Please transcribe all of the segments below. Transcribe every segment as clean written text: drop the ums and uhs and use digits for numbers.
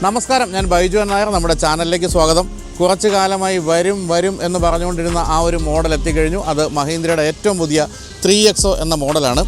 നമസ്കാരം, ഞാൻ ബൈജു നായർ. നമ്മുടെ ചാനലിലേക്ക് സ്വാഗതം. കുറച്ചു കാലമായി വരും എന്ന് പറഞ്ഞുകൊണ്ടിരുന്ന ആ ഒരു മോഡൽ എത്തിക്കഴിഞ്ഞു. അത് മഹീന്ദ്രയുടെ ഏറ്റവും പുതിയ 3XO എന്ന മോഡലാണ്.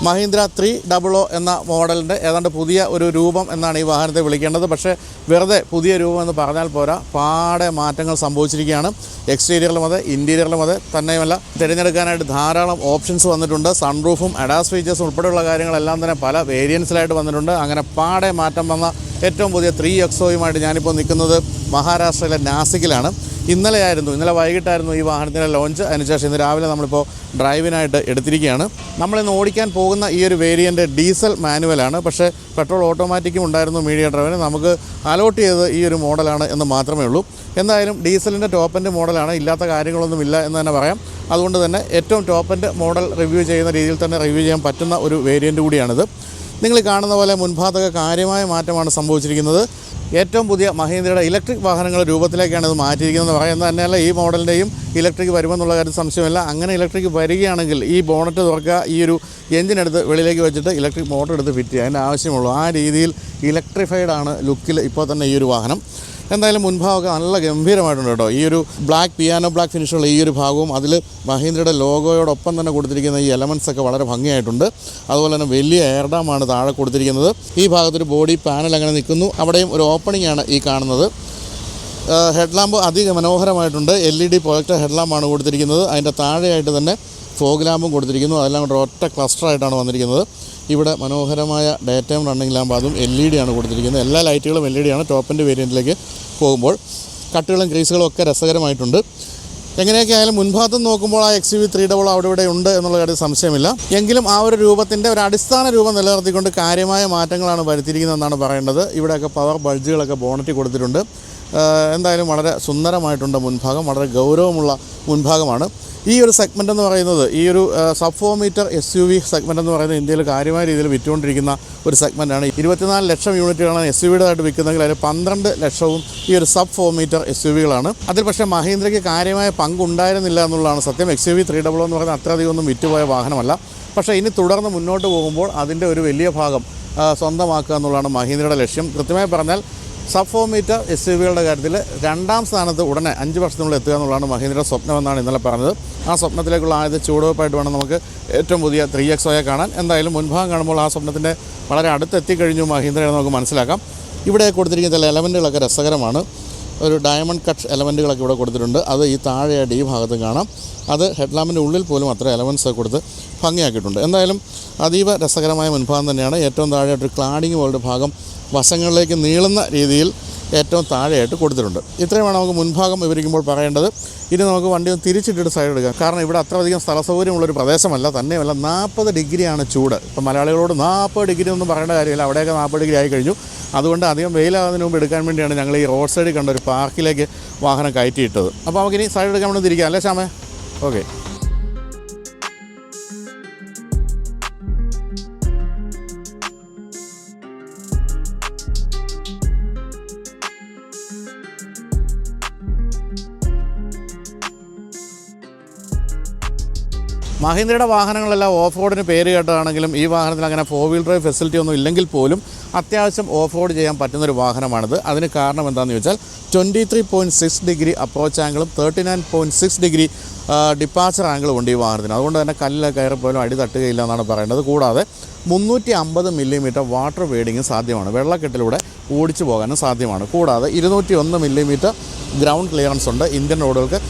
മഹീന്ദ്ര 300 എന്ന മോഡലിൻ്റെ ഏതാണ്ട് പുതിയ ഒരു രൂപം എന്നാണ് ഈ വാഹനത്തെ വിളിക്കേണ്ടത്. പക്ഷേ വെറുതെ പുതിയ രൂപം എന്ന് പറഞ്ഞാൽ പോരാ, പാടെ മാറ്റങ്ങൾ സംഭവിച്ചിരിക്കുകയാണ്. എക്സ്റ്റീരിയറിലും അതെ, ഇൻറ്റീരിയറിലും അതെ. തന്നെയുമല്ല, തിരഞ്ഞെടുക്കാനായിട്ട് ധാരാളം ഓപ്ഷൻസ് വന്നിട്ടുണ്ട്. സൺറൂഫും അഡാസ് ഫീച്ചേഴ്സും ഉൾപ്പെടെയുള്ള കാര്യങ്ങളെല്ലാം തന്നെ പല വേരിയൻസിലായിട്ട് വന്നിട്ടുണ്ട്. അങ്ങനെ പാടെ മാറ്റം വന്ന ഏറ്റവും പുതിയ 3XOയുമായിട്ട് ഞാനിപ്പോൾ നിൽക്കുന്നത് മഹാരാഷ്ട്രയിലെ നാസിക്കിലാണ്. ഇന്നലെ വൈകിട്ടായിരുന്നു ഈ വാഹനത്തിൻ്റെ ലോഞ്ച്. അതിനുശേഷം ഇന്ന് രാവിലെ നമ്മളിപ്പോൾ ഡ്രൈവിനായിട്ട് എടുത്തിരിക്കുകയാണ്. നമ്മളിന്ന് ഓടിക്കാൻ പോകുന്ന ഈ ഒരു വേരിയൻ്റ് ഡീസൽ മാനുവലാണ്. പക്ഷേ പെട്രോൾ ഓട്ടോമാറ്റിക്കും ഉണ്ടായിരുന്നു മീഡിയം ഡ്രൈവിന്. നമുക്ക് അലോട്ട് ചെയ്തത് ഈ ഒരു മോഡലാണ് എന്ന് മാത്രമേ ഉള്ളൂ. എന്തായാലും ഡീസലിൻ്റെ ടോപ്പ് എൻഡ് മോഡലാണ്, ഇല്ലാത്ത കാര്യങ്ങളൊന്നുമില്ല എന്ന് തന്നെ പറയാം. അതുകൊണ്ട് തന്നെ ഏറ്റവും ടോപ്പ് എൻഡ് മോഡൽ റിവ്യൂ ചെയ്യുന്ന രീതിയിൽ തന്നെ റിവ്യൂ ചെയ്യാൻ പറ്റുന്ന ഒരു വേരിയൻ്റ് കൂടിയാണിത്. നിങ്ങൾ കാണുന്ന പോലെ മുൻഭാഗത്തൊക്കെ കാര്യമായ മാറ്റമാണ് സംഭവിച്ചിരിക്കുന്നത്. ഏറ്റവും പുതിയ മഹീന്ദ്രയുടെ ഇലക്ട്രിക് വാഹനങ്ങളുടെ രൂപത്തിലേക്കാണ് ഇത് മാറ്റിയിരിക്കുന്നത് പറയുന്നത് തന്നെയല്ല. ഈ മോഡലിൻ്റെയും ഇലക്ട്രിക് വരുമെന്നുള്ള കാര്യം സംശയമില്ല. അങ്ങനെ ഇലക്ട്രിക് വരികയാണെങ്കിൽ ഈ ബോണറ്റ് തുറക്കുക, ഈ ഒരു എഞ്ചിനെടുത്ത് വെളിയിലേക്ക് വെച്ചിട്ട് ഇലക്ട്രിക് മോട്ടർ എടുത്ത് ഫിറ്റ് ചെയ്യുക, അതിൻ്റെ ആവശ്യമുള്ളൂ. ആ രീതിയിൽ ഇലക്ട്രിഫൈഡ് ആണ് ലുക്കിൽ ഇപ്പോൾ തന്നെ ഈ ഒരു വാഹനം. എന്തായാലും മുൻഭാഗമൊക്കെ നല്ല ഗംഭീരമായിട്ടുണ്ട് കേട്ടോ. ഈ ഒരു പിയാനോ ബ്ലാക്ക് ഫിനിഷുള്ള ഈ ഒരു ഭാഗവും അതിൽ മഹീന്ദ്രയുടെ ലോഗോയോടൊപ്പം തന്നെ കൊടുത്തിരിക്കുന്ന ഈ എലമെൻറ്റ്സ് ഒക്കെ വളരെ ഭംഗിയായിട്ടുണ്ട്. അതുപോലെ തന്നെ വലിയ എയർ ഡാമാണ് താഴെ കൊടുത്തിരിക്കുന്നത്. ഈ ഭാഗത്തൊരു ബോഡി പാനൽ അങ്ങനെ നിൽക്കുന്നു. അവിടെയും ഒരു ഓപ്പണിംഗ് ആണ് ഈ കാണുന്നത്. ഹെഡ്ലാമ്പ് അതിമനോഹരമായിട്ടുണ്ട്. LED പ്രൊജക്ടർ ഹെഡ്ലാമ്പാണ് കൊടുത്തിരിക്കുന്നത്. അതിൻ്റെ താഴെയായിട്ട് തന്നെ ഫോഗ് ലാമ്പും കൊടുത്തിരിക്കുന്നു. അതെല്ലാം കൂടെ ഒറ്റ ക്ലസ്റ്ററായിട്ടാണ് വന്നിരിക്കുന്നത്. ഇവിടെ മനോഹരമായ ഡേ ടൈം റണ്ണിങ് ലാമ്പ്, അതും LED ആണ് കൊടുത്തിരിക്കുന്നത്. എല്ലാ ലൈറ്റുകളും LED ആണ് ടോപ്പിൻ്റെ വേരിയൻറ്റിലേക്ക് പോകുമ്പോൾ. കട്ടുകളും ക്രീസുകളും ഒക്കെ രസകരമായിട്ടുണ്ട്. എങ്ങനെയൊക്കെ ആയാലും മുൻഭാഗത്ത് നോക്കുമ്പോൾ ആ XUV 300 അവിടെ ഇവിടെ ഉണ്ട് എന്നുള്ള കാര്യം സംശയമില്ല. എങ്കിലും ആ ഒരു രൂപത്തിൻ്റെ ഒരു അടിസ്ഥാന രൂപം നിലനിർത്തിക്കൊണ്ട് കാര്യമായ മാറ്റങ്ങളാണ് വരുത്തിയിരിക്കുന്നതെന്നാണ് പറയേണ്ടത്. ഇവിടെയൊക്കെ പവർ ബൾജുകളൊക്കെ ബോണറ്റിൽ കൊടുത്തിട്ടുണ്ട്. എന്തായാലും വളരെ സുന്ദരമായിട്ടുണ്ട് മുൻഭാഗം. വളരെ ഗൗരവമുള്ള മുൻഭാഗമാണ്. ഈ ഒരു സെഗ്മെൻ്റ് എന്ന് പറയുന്നത്, ഈ ഒരു സബ് 4 മീറ്റർ SUV സെഗ്മെൻ്റ് എന്ന് പറയുന്നത് ഇന്ത്യയിൽ കാര്യമായ രീതിയിൽ വിറ്റുകൊണ്ടിരിക്കുന്ന ഒരു സെഗ്മെൻറ്റാണ്. 24 ലക്ഷം യൂണിറ്റുകളാണ് SUVയുടേതായിട്ട് വിൽക്കുന്നതെങ്കിൽ അതിൽ 12 ലക്ഷവും ഈ ഒരു സബ് 4 മീറ്റർ SUVകളാണ്. അതിൽ പക്ഷേ മഹീന്ദ്രയ്ക്ക് കാര്യമായ പങ്കുണ്ടായിരുന്നില്ല എന്നുള്ളതാണ് സത്യം. XUV 300 എന്ന് പറയുന്നത് അത്രയധികം ഒന്നും വിറ്റുപോയ വാഹനമല്ല. പക്ഷേ ഇനി തുടർന്ന് മുന്നോട്ട് പോകുമ്പോൾ അതിൻ്റെ ഒരു വലിയ ഭാഗം സ്വന്തമാക്കുക എന്നുള്ളതാണ് മഹീന്ദ്രയുടെ ലക്ഷ്യം. കൃത്യമായി പറഞ്ഞാൽ സബ് 4 മീറ്റർ SUVകളുടെ കാര്യത്തിൽ 2ാം സ്ഥാനത്ത് ഉടനെ 5 വർഷത്തിനുള്ളിൽ എത്തുക എന്നുള്ളതാണ് മഹീന്ദ്രയുടെ സ്വപ്നമെന്നാണ് ഇന്നലെ പറഞ്ഞത്. ആ സ്വപ്നത്തിലേക്കുള്ള ആദ്യത്തെ ചുവടുവയ്പ്പായിട്ട് വേണം നമുക്ക് ഏറ്റവും പുതിയ 3XOയെ കാണാൻ. എന്തായാലും മുൻഭാഗം കാണുമ്പോൾ ആ സ്വപ്നത്തിൻ്റെ വളരെ അടുത്തെത്തിക്കഴിഞ്ഞു മഹീന്ദ്രയെ നമുക്ക് മനസ്സിലാക്കാം. ഇവിടെ കൊടുത്തിരിക്കുന്ന ചില എലമെൻറ്റുകളൊക്കെ രസകരമാണ്. ഒരു ഡയമണ്ട് കട്ട് എലമെൻറ്റുകളൊക്കെ ഇവിടെ കൊടുത്തിട്ടുണ്ട്. അത് ഈ താഴെയായിട്ട് ഈ ഭാഗത്തും കാണാം. അത് ഹെഡ്ലാമ്പിൻ്റെ ഉള്ളിൽ പോലും അത്ര എലമെൻറ്റ്സ് കൊടുത്ത് ഭംഗിയാക്കിയിട്ടുണ്ട്. എന്തായാലും അതീവ രസകരമായ മുൻഭാഗം തന്നെയാണ്. ഏറ്റവും താഴെയായിട്ടൊരു ക്ലാഡിങ് പോലൊരു ഭാഗം വശങ്ങളിലേക്ക് നീളുന്ന രീതിയിൽ ഏറ്റവും താഴെയായിട്ട് കൊടുത്തിട്ടുണ്ട്. ഇത്രയുമാണ് നമുക്ക് മുൻഭാഗം വിവരിക്കുമ്പോൾ പറയേണ്ടത്. ഇനി നമുക്ക് വണ്ടി ഒന്ന് തിരിച്ചിട്ടിട്ട് സൈഡ് എടുക്കാം. കാരണം ഇവിടെ അത്രയധികം സ്ഥല സൗകര്യമുള്ളൊരു പ്രദേശമല്ല. തന്നെയുമല്ല 40 ഡിഗ്രിയാണ് ചൂട്. ഇപ്പം മലയാളികളോട് 40 ഡിഗ്രി ഒന്നും പറയേണ്ട കാര്യമില്ല. അവിടെയൊക്കെ 40 ഡിഗ്രി ആയി കഴിഞ്ഞു. അതുകൊണ്ട് അധികം വെയിലാകുന്നതിന് മുമ്പ് എടുക്കാൻ വേണ്ടിയാണ് ഞങ്ങൾ ഈ റോഡ് സൈഡിൽ കണ്ട ഒരു പാർക്കിലേക്ക് വാഹനം കയറ്റിയിട്ടത്. അപ്പോൾ നമുക്കിനി സൈഡ് എടുക്കാൻ വേണ്ടി തിരിക്കാം അല്ലേ ശ്യാമേ? ഓക്കെ. മഹീന്ദ്രയുടെ വാഹനങ്ങളെല്ലാം ഓഫ് റോഡിന് പേര് കേട്ടതാണെങ്കിലും ഈ വാഹനത്തിൽ അങ്ങനെ 4 വീൽ ഡ്രൈവ് ഫെസിലിറ്റി ഒന്നും ഇല്ലെങ്കിൽ പോലും അത്യാവശ്യം ഓഫ് റോഡ് ചെയ്യാൻ പറ്റുന്നൊരു വാഹനമാണിത്. അതിന് കാരണം എന്താണെന്ന് ചോദിച്ചാൽ 23.6 ഡിഗ്രി അപ്രോച്ച് ആംഗിളും 39.6 ഡിഗ്രി ഡിപ്പാച്ചർ ആംഗിളും ഉണ്ട് ഈ വാഹനത്തിന്. അതുകൊണ്ട് തന്നെ കല്ലിൽ കയറിപ്പോലും അടി തട്ടുകയില്ല എന്നാണ് പറയുന്നത്. കൂടാതെ 350 മില്ലിമീറ്റർ വാട്ടർ വേഡിങ്ങും സാധ്യമാണ്. വെള്ളക്കെട്ടിലൂടെ ഓടിച്ചു പോകാനും സാധ്യമാണ്. കൂടാതെ 201 മില്ലിമീറ്റർ ഗ്രൗണ്ട് ക്ലിയറൻസ് ഉണ്ട്. ഇന്ത്യൻ റോഡുകൾക്ക്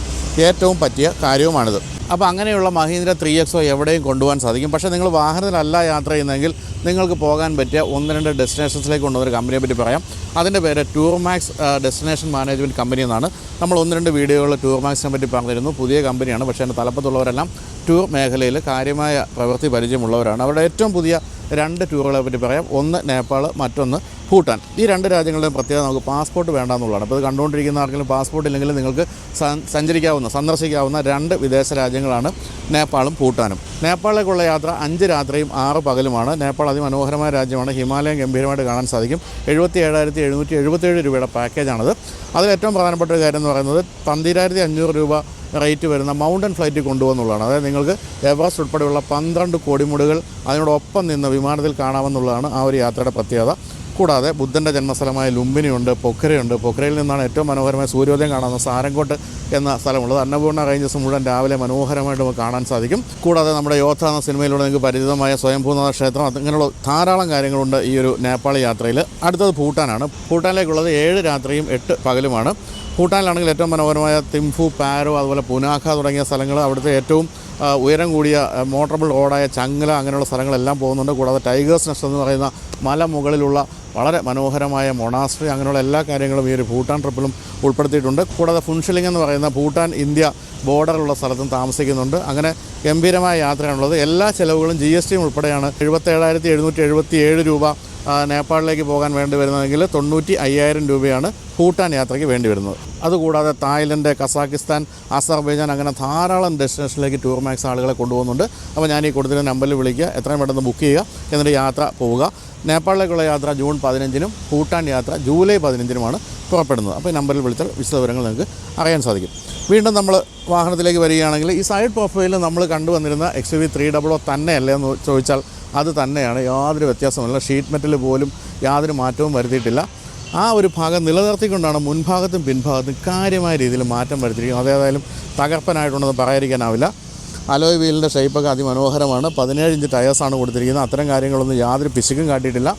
ഏറ്റവും പറ്റിയ കാര്യവുമാണിത്. അപ്പോൾ അങ്ങനെയുള്ള മഹീന്ദ്ര 3XO എവിടെയും കൊണ്ടുപോകാൻ സാധിക്കും. പക്ഷേ നിങ്ങൾ വാഹനത്തിലല്ല യാത്ര ചെയ്യുന്നതെങ്കിൽ നിങ്ങൾക്ക് പോകാൻ പറ്റിയ 1-2 ഡെസ്റ്റിനേഷൻസിലേക്ക് കൊണ്ടുവന്നൊരു കമ്പനിയെ പറ്റി പറയാം. അതിൻ്റെ പേര് ടൂർമാക്സ് ഡെസ്റ്റിനേഷൻ മാനേജ്മെൻറ്റ് കമ്പനി എന്നാണ്. നമ്മൾ 1-2 വീഡിയോകളിൽ ടൂർമാക്സിനെ പറ്റി പറഞ്ഞിരുന്നു. പുതിയ കമ്പനിയാണ്. പക്ഷേ അതിൻ്റെ തലപ്പത്തുള്ളവരെല്ലാം ടൂർ മേഖലയിൽ കാര്യമായ പ്രവൃത്തി പരിചയമുള്ളവരാണ്. അവരുടെ ഏറ്റവും പുതിയ 2 ടൂറുകളെ പറ്റി പറയാം. ഒന്ന് നേപ്പാൾ, മറ്റൊന്ന് ഭൂട്ടാൻ. ഈ രണ്ട് രാജ്യങ്ങളുടെയും പ്രത്യേകത നമുക്ക് പാസ്പോർട്ട് വേണ്ടാന്നുള്ളതാണ്. അപ്പോൾ ഇത് കണ്ടുകൊണ്ടിരിക്കുന്ന ആർക്കെങ്കിലും പാസ്പോർട്ട് ഇല്ലെങ്കിൽ നിങ്ങൾക്ക് സന്ദർശിക്കാവുന്ന രണ്ട് വിദേശ രാജ്യങ്ങളാണ് നേപ്പാളും ഭൂട്ടാനും. നേപ്പാളിലേക്കുള്ള യാത്ര 5 രാത്രിയും 6 പകലുമാണ്. നേപ്പാൾ അതിമനോഹരമായ രാജ്യമാണ്. ഹിമാലയം ഗംഭീരമായിട്ട് കാണാൻ സാധിക്കും. 77,777 രൂപയുടെ പാക്കേജാണത്. അതിലേറ്റവും പ്രധാനപ്പെട്ട ഒരു കാര്യം എന്ന് പറയുന്നത് 12,500 രൂപ റേറ്റ് വരുന്ന മൗണ്ടൻ ഫ്ലൈറ്റ് കൊണ്ടുപോകുന്നുള്ളതാണ്. അതായത് നിങ്ങൾക്ക് എവറസ്റ്റ് ഉൾപ്പെടെയുള്ള 12 കോടിമുടികൾ അതിനോടൊപ്പം നിന്ന് വിമാനത്തിൽ കാണാമെന്നുള്ളതാണ് ആ ഒരു യാത്രയുടെ പ്രത്യേകത. കൂടാതെ ബുദ്ധൻ്റെ ജന്മസ്ഥലമായ ലുംബിനിയുണ്ട്, പൊഖ്രയുണ്ട്. പൊഖ്രയിൽ നിന്നാണ് ഏറ്റവും മനോഹരമായ സൂര്യോദയം കാണാവുന്ന സാരംകോട്ട് എന്ന സ്ഥലമുള്ളത്. അന്നപൂർണ്ണ റേഞ്ചസ് മുഴുവൻ രാവിലെ മനോഹരമായിട്ട് നമുക്ക് കാണാൻ സാധിക്കും. കൂടാതെ നമ്മുടെ യോദ്ധ എന്ന സിനിമയിലൂടെ നിങ്ങൾക്ക് പരിചിതമായ സ്വയംഭൂനാഥ ക്ഷേത്രം, അങ്ങനെയുള്ള ധാരാളം കാര്യങ്ങളുണ്ട് ഈ ഒരു നേപ്പാളി യാത്രയിൽ. അടുത്തത് ഭൂട്ടാനാണ്. ഭൂട്ടാനിലേക്കുള്ളത് 7 രാത്രിയും 8 പകലുമാണ്. ഭൂട്ടാനിലാണെങ്കിൽ ഏറ്റവും മനോഹരമായ തിംഫു, പാരോ, അതുപോലെ പുനാഖ തുടങ്ങിയ സ്ഥലങ്ങൾ, അവിടുത്തെ ഏറ്റവും ഉയരം കൂടിയ മോട്ടറബിൾ റോഡായ ചങ്ങല, അങ്ങനെയുള്ള സ്ഥലങ്ങളെല്ലാം പോകുന്നുണ്ട്. കൂടാതെ ടൈഗേഴ്സ് നെസ്റ്റ് എന്ന് പറയുന്ന മലമുകളിലുള്ള വളരെ മനോഹരമായ മൊണാസ്ട്രി, അങ്ങനെയുള്ള എല്ലാ കാര്യങ്ങളും ഈ ഒരു ഭൂട്ടാൻ ട്രിപ്പിലും ഉൾപ്പെടുത്തിയിട്ടുണ്ട്. കൂടാതെ ഫുൻഷിലിംഗ് എന്ന് പറയുന്ന ഭൂട്ടാൻ ഇന്ത്യ ബോർഡറുള്ള സ്ഥലത്തും താമസിക്കുന്നുണ്ട്. അങ്ങനെ ഗംഭീരമായ യാത്രയാണുള്ളത്. എല്ലാ ചിലവുകളും GST ഉൾപ്പെടെയാണ്. 77,777 രൂപ നേപ്പാളിലേക്ക് പോകാൻ വേണ്ടി വരുന്നതെങ്കിൽ 95,000 രൂപയാണ് ഭൂട്ടാൻ യാത്രയ്ക്ക് വേണ്ടി വരുന്നത്. അതുകൂടാതെ തായ്ലൻഡ്, കസാക്കിസ്ഥാൻ, അസർബൈജാൻ, അങ്ങനെ ധാരാളം ഡെസ്റ്റിനേഷനിലേക്ക് ടൂർ മാക്സ് ആളുകളെ കൊണ്ടുപോകുന്നുണ്ട്. അപ്പോൾ ഞാൻ ഈ കൊടുത്തിരുന്ന നമ്പറിൽ വിളിക്കുക, എത്രയും പെട്ടെന്ന് ബുക്ക് ചെയ്യുക, എന്നിട്ട് യാത്ര പോവുക. നേപ്പാളിലേക്കുള്ള യാത്ര ജൂൺ 15-നും ഭൂട്ടാൻ യാത്ര ജൂലൈ 15-നുമാണ് പുറപ്പെടുന്നത്. അപ്പോൾ ഈ നമ്പറിൽ വിളിച്ചാൽ വിശദവിവരങ്ങൾ നിങ്ങൾക്ക് അറിയാൻ സാധിക്കും. വീണ്ടും നമ്മൾ വാഹനത്തിലേക്ക് വരികയാണെങ്കിൽ ഈ സൈഡ് പ്രൊഫൈലിൽ നമ്മൾ കണ്ടുവന്നിരുന്ന XUV 300 തന്നെയല്ലേ എന്ന് ചോദിച്ചാൽ അത് തന്നെയാണ്. യാതൊരു വ്യത്യാസമില്ല. ഷീറ്റ് മെറ്റൽ പോലും യാതൊരു മാറ്റവും വരുത്തിയിട്ടില്ല. ആ ഒരു ഭാഗം നിലനിർത്തിക്കൊണ്ടാണ് മുൻഭാഗത്തും പിൻഭാഗത്തും കാര്യമായ രീതിയിൽ മാറ്റം വരുത്തിയിരിക്കുന്നത്. അതേതായാലും തകർപ്പനായിട്ടുണ്ടെന്ന് പറയാതിരിക്കാനാവില്ല. അലോയ് വീലിൻ്റെ ഷേപ്പൊക്കെ അതിമനോഹരമാണ്. 17 ഇഞ്ച് ടയേഴ്സാണ് കൊടുത്തിരിക്കുന്നത്. അത്തരം കാര്യങ്ങളൊന്നും യാതൊരു പിശുക്കും കാട്ടിയിട്ടില്ല.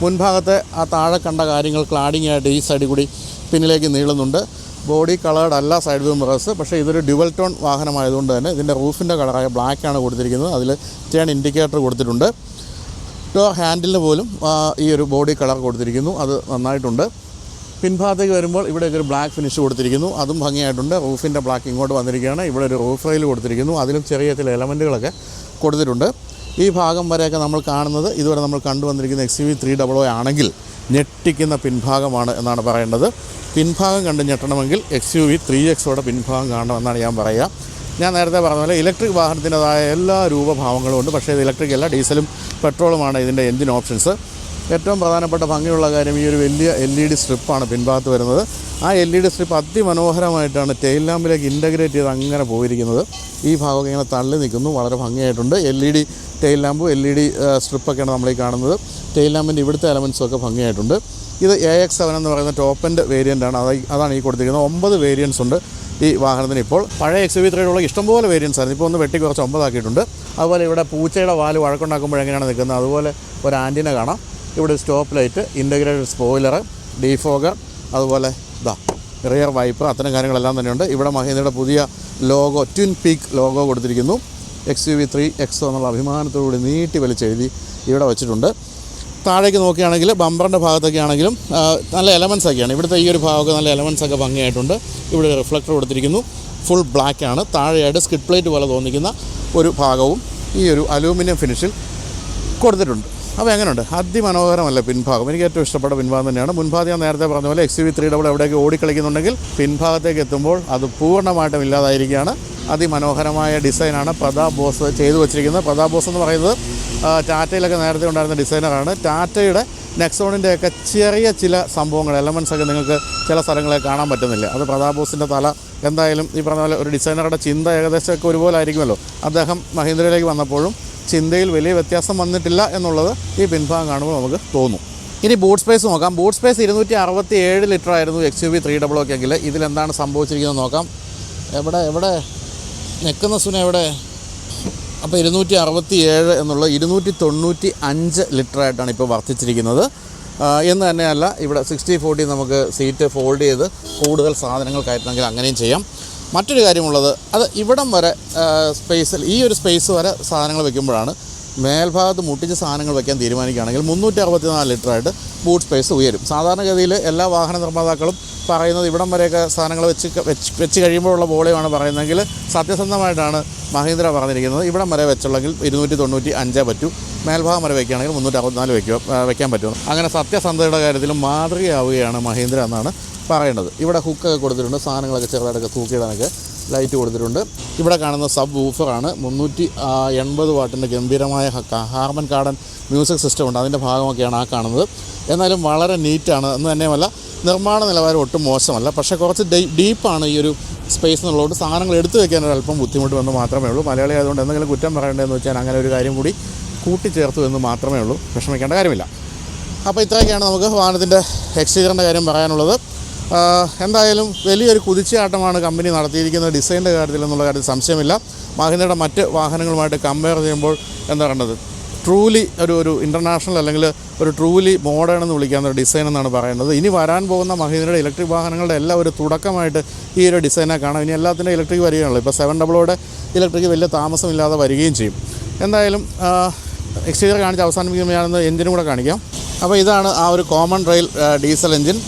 മുൻഭാഗത്തെ ആ താഴെ കണ്ട കാര്യങ്ങൾ ക്ലാഡിംഗ് ആയിട്ട് ഈ സൈഡിൽ കൂടി പിന്നിലേക്ക് നീളുന്നുണ്ട്. ബോഡി കളേർഡ് അല്ല സൈഡ് വ്യൂ മിറേഴ്സ്. പക്ഷേ ഇതൊരു ഡ്യുവൽ ടോൺ വാഹനമായതുകൊണ്ട് തന്നെ ഇതിൻ്റെ റൂഫിൻ്റെ കളറായ ബ്ലാക്കാണ് കൊടുത്തിരിക്കുന്നത്. അതിൽ ടേൺ ഇൻഡിക്കേറ്റർ കൊടുത്തിട്ടുണ്ട്. ഡോർ ഹാൻഡിലിന് പോലും ഈ ഒരു ബോഡി കളർ കൊടുത്തിരിക്കുന്നു. അത് നന്നായിട്ടുണ്ട്. പിൻഭാഗത്തേക്ക് വരുമ്പോൾ ഇവിടെയൊക്കെ ഒരു ബ്ലാക്ക് ഫിനിഷ് കൊടുത്തിരിക്കുന്നു. അതും ഭംഗിയായിട്ടുണ്ട്. റൂഫിൻ്റെ ബ്ലാക്ക് ഇങ്ങോട്ട് വന്നിരിക്കുകയാണ്. ഇവിടെ ഒരു റൂഫ് റെയിൽ കൊടുത്തിരിക്കുന്നു. അതിലും ചെറിയ ചില എലമെൻറ്റുകളൊക്കെ കൊടുത്തിട്ടുണ്ട്. ഈ ഭാഗം വരെയൊക്കെ നമ്മൾ കാണുന്നത് ഇതുവരെ നമ്മൾ കണ്ടുവന്നിരിക്കുന്ന XUV 300 ആണെങ്കിൽ ഞെട്ടിക്കുന്ന പിൻഭാഗമാണ് എന്നാണ് പറയേണ്ടത്. പിൻഭാഗം കണ്ട് ഞെട്ടണമെങ്കിൽ XUV 3XOയുടെ പിൻഭാഗം കാണണമെന്നാണ് ഞാൻ പറയുക. ഞാൻ നേരത്തെ പറഞ്ഞ പോലെ ഇലക്ട്രിക് വാഹനത്തിൻ്റെതായ എല്ലാ രൂപഭാവങ്ങളും ഉണ്ട്. പക്ഷേ ഇത് ഇലക്ട്രിക് അല്ല, ഡീസലും പെട്രോളുമാണ് ഇതിൻ്റെ എൻജിൻ ഓപ്ഷൻസ്. ഏറ്റവും പ്രധാനപ്പെട്ട ഭംഗിയുള്ള കാര്യം ഈ ഒരു വലിയ LED സ്ട്രിപ്പാണ് പിൻഭാഗത്ത് വരുന്നത്. ആ LED സ്ട്രിപ്പ് അതിമനോഹരമായിട്ടാണ് ടെയിൽ ലാമ്പിലേക്ക് ഇൻ്റഗ്രേറ്റ് ചെയ്ത് അങ്ങനെ പോയിരിക്കുന്നത്. ഈ ഭാഗമൊക്കെ ഇങ്ങനെ തള്ളി നിൽക്കുന്നു. വളരെ ഭംഗിയായിട്ടുണ്ട്. LED ടെയിൽ ലാമ്പും LED സ്ട്രിപ്പൊക്കെയാണ് നമ്മളീ കാണുന്നത്. ടെയിൽ ലാമ്പിൻ്റെ ഇവിടുത്തെ എലമെൻസും ഒക്കെ ഭംഗിയായിട്ടുണ്ട്. ഇത് AX7 എന്ന് പറയുന്ന ടോപ്പ് എൻഡ് വേരിയൻ്റാണ്. അതാണ് ഈ കൊടുത്തിരിക്കുന്നത്. 9 വേരിയൻസ് ഉണ്ട് ഈ വാഹനത്തിന്. ഇപ്പോൾ പഴയ XUV 300 ഇഷ്ടംപോലെ വേരിയൻസ് ആയിരുന്നു. ഇപ്പോൾ ഒന്ന് വെട്ടി കുറച്ച് 9 ആക്കിയിട്ടുണ്ട്. അതുപോലെ ഇവിടെ പൂച്ചയുടെ വാല് വഴക്കുണ്ടാക്കുമ്പോൾ എങ്ങനെയാണ് നിൽക്കുന്നത് അതുപോലെ ഒരു ആൻറ്റിന കാണാം. ഇവിടെ stop light, integrated spoiler, defogger, അതുപോലെ റിയർ വൈപ്പർ, അത്തരം കാര്യങ്ങളെല്ലാം തന്നെയുണ്ട്. ഇവിടെ മഹീന്ദ്രയുടെ പുതിയ ലോഗോ, ട്വിൻ പീക്ക് ലോഗോ കൊടുത്തിരിക്കുന്നു. XUV 3XO എന്നുള്ള അഭിമാനത്തോടുകൂടി നീട്ടി വലിച്ചെഴുതി ഇവിടെ വെച്ചിട്ടുണ്ട്. താഴേക്ക് നോക്കുകയാണെങ്കിൽ ബമ്പറിൻ്റെ ഭാഗത്തൊക്കെ ആണെങ്കിലും നല്ല എലമെൻസ് ഒക്കെയാണ്. ഇവിടുത്തെ ഈ ഒരു ഭാഗമൊക്കെ നല്ല എലമെൻസ് ഒക്കെ ഭംഗിയായിട്ടുണ്ട്. ഇവിടെ റിഫ്ലക്ടർ കൊടുത്തിരിക്കുന്നു. ഫുൾ ബ്ലാക്കാണ്. താഴെയായിട്ട് സ്കിഡ് പ്ലേറ്റ് പോലെ തോന്നിക്കുന്ന ഒരു ഭാഗവും ഈ ഒരു അലൂമിനിയം ഫിനിഷിൽ കൊടുത്തിട്ടുണ്ട്. അപ്പോൾ എങ്ങനെയുണ്ട്? അതിമനോഹരമല്ല പിൻഭാഗം. എനിക്ക് ഏറ്റവും ഇഷ്ടപ്പെട്ട പിൻഭാഗം തന്നെയാണ്. മുൻഭാഗം ഞാൻ നേരത്തെ പറഞ്ഞ പോലെ XUV 300 എവിടെയൊക്കെ ഓടിക്കളിക്കുന്നുണ്ടെങ്കിൽ പിൻഭാഗത്തേക്ക് എത്തുമ്പോൾ അത് പൂർണ്ണമായിട്ടും ഇല്ലാതായിരിക്കുകയാണ്. അതിമനോഹരമായ ഡിസൈനാണ് പ്രതാപ് ബോസ് ചെയ്തു വച്ചിരിക്കുന്നത്. പ്രതാപ് ബോസ് എന്ന് പറയുന്നത് ടാറ്റയിലൊക്കെ നേരത്തെ ഉണ്ടായിരുന്ന ഡിസൈനറാണ്. ടാറ്റയുടെ നെക്സോണിൻ്റെയൊക്കെ ചെറിയ ചില സംഭവങ്ങൾ, എലമെൻസൊക്കെ നിങ്ങൾക്ക് ചില സ്ഥലങ്ങളിൽ കാണാൻ പറ്റുന്നില്ല. അത് പ്രതാപ് ബോസിൻ്റെ തല എന്തായാലും ഈ പറഞ്ഞ പോലെ ഒരു ഡിസൈനറുടെ ചിന്ത ഏകദേശമൊക്കെ ഒരുപോലെ ആയിരിക്കുമല്ലോ. അദ്ദേഹം മഹീന്ദ്രയിലേക്ക് വന്നപ്പോഴും ചിന്തയിൽ വലിയ വ്യത്യാസം വന്നിട്ടില്ല എന്നുള്ളത് ഈ പിൻഭാഗം കാണുമ്പോൾ നമുക്ക് തോന്നും. ഇനി ബൂട്ട് സ്പേസ് നോക്കാം. ബൂട്ട് സ്പേസ് 267 ലിറ്റർ ആയിരുന്നു XUV 300 എങ്കിൽ ഇതിലെന്താണ് സംഭവിച്ചിരിക്കുന്നത് നോക്കാം. എവിടെ നിൽക്കുന്ന സുന എവിടെ? അപ്പോൾ 267 എന്നുള്ള 295 ലിറ്ററായിട്ടാണ് ഇപ്പോൾ വർദ്ധിച്ചിരിക്കുന്നത്. എന്ന് തന്നെയല്ല, ഇവിടെ 60/40 നമുക്ക് സീറ്റ് ഫോൾഡ് ചെയ്ത് കൂടുതൽ സാധനങ്ങൾ കയറ്റണമെങ്കിൽ അങ്ങനെയും ചെയ്യാം. മറ്റൊരു കാര്യമുള്ളത്, അത് ഇവിടം വരെ സ്പേസിൽ, ഈ ഒരു സ്പേസ് വരെ സാധനങ്ങൾ വെക്കുമ്പോഴാണ് മേൽഭാഗത്ത് മുട്ടിച്ച് സാധനങ്ങൾ വെക്കാൻ തീരുമാനിക്കുകയാണെങ്കിൽ 364 ലിറ്ററായിട്ട് ബൂട്ട് സ്പേസ് ഉയരും. സാധാരണഗതിയിൽ എല്ലാ വാഹന നിർമ്മാതാക്കളും പറയുന്നത് ഇവിടം വരെയൊക്കെ സാധനങ്ങൾ വെച്ച് കഴിയുമ്പോഴുള്ള വോളിയമാണ് പറയുന്നതെങ്കിൽ സത്യസന്ധമായിട്ടാണ് മഹീന്ദ്ര പറഞ്ഞിരിക്കുന്നത് ഇവിടം വരെ വെച്ചുള്ളെങ്കിൽ 295 പറ്റൂ. മേൽഭാഗം വരെ വയ്ക്കുകയാണെങ്കിൽ 364 വയ്ക്കാൻ പറ്റും. അങ്ങനെ സത്യസന്ധതയുടെ കാര്യത്തിലും മാതൃകയാവുകയാണ് മഹീന്ദ്ര എന്നാണ് പറയേണ്ടത്. ഇവിടെ ഹുക്കൊക്കെ കൊടുത്തിട്ടുണ്ട്, സാധനങ്ങളൊക്കെ ചെറുതായിട്ടൊക്കെ തൂക്കിയിടാനൊക്കെ ലൈറ്റ് കൊടുത്തിട്ടുണ്ട്. ഇവിടെ കാണുന്ന സബ് വൂഫറാണ്. 380 വാട്ടിൻ്റെ ഗംഭീരമായ ഹാർമൻ കാർഡൻ മ്യൂസിക് സിസ്റ്റം ഉണ്ട്, അതിൻ്റെ ഭാഗമൊക്കെയാണ് ആ കാണുന്നത്. എന്നാലും വളരെ നീറ്റാണ് എന്ന് തന്നെയുമല്ല, നിർമ്മാണ നിലവാരം ഒട്ടും മോശമല്ല. പക്ഷേ കുറച്ച് ഡീപ്പാണ് ഈ ഒരു സ്പേസ് എന്നുള്ളതുകൊണ്ട് സാധനങ്ങൾ എടുത്തു വയ്ക്കാൻ ഒരല്പം ബുദ്ധിമുട്ട് വന്ന് മാത്രമേ ഉള്ളൂ. മലയാളി ആയതുകൊണ്ട് എന്തെങ്കിലും കുറ്റം പറയേണ്ടതെന്ന് വെച്ചാൽ അങ്ങനെ ഒരു കാര്യം കൂടി കൂട്ടിച്ചേർത്തു എന്ന് മാത്രമേ ഉള്ളൂ, വിഷമിക്കേണ്ട കാര്യമില്ല. അപ്പോൾ ഇത്രയൊക്കെയാണ് നമുക്ക് വാഹനത്തിൻ്റെ എക്സ്റ്റീരിയറിൻ്റെ കാര്യം പറയാനുള്ളത്. എന്തായാലും വലിയൊരു കുതിച്ചാട്ടമാണ് കമ്പനി നടത്തിയിരിക്കുന്നത് ഡിസൈനിൻ്റെ കാര്യത്തിൽ എന്നുള്ള കാര്യത്തിൽ സംശയമില്ല. മഹീന്ദ്രയുടെ മറ്റ് വാഹനങ്ങളുമായിട്ട് കമ്പയർ ചെയ്യുമ്പോൾ എന്താ പറയുന്നത്, ട്രൂലി ഒരു ഇൻ്റർനാഷണൽ അല്ലെങ്കിൽ ഒരു ട്രൂലി മോഡേൺ എന്ന് വിളിക്കാവുന്ന ഒരു ഡിസൈൻ എന്നാണ് പറയുന്നത്. ഇനി വരാൻ പോകുന്ന മഹീന്ദ്രയുടെ ഇലക്ട്രിക് വാഹനങ്ങളുടെ എല്ലാം ഒരു തുടക്കമായിട്ട് ഈ ഒരു ഡിസൈനെ കാണാം. ഇനി എല്ലാത്തിൻ്റെ ഇലക്ട്രിക് വരികയാണല്ലോ. ഇപ്പോൾ 700 ഇലക്ട്രിക് വലിയ താമസമില്ലാതെ വരികയും ചെയ്യും. എന്തായാലും എക്സ്റ്റീരിയർ കാണിച്ച് അവസാനിപ്പിക്കുമ്പോൾ ഞാനൊന്ന് എഞ്ചിനും കൂടെ കാണിക്കാം. അപ്പോൾ ഇതാണ് ആ ഒരു കോമൺ റെയിൽ ഡീസൽ എഞ്ചിൻ.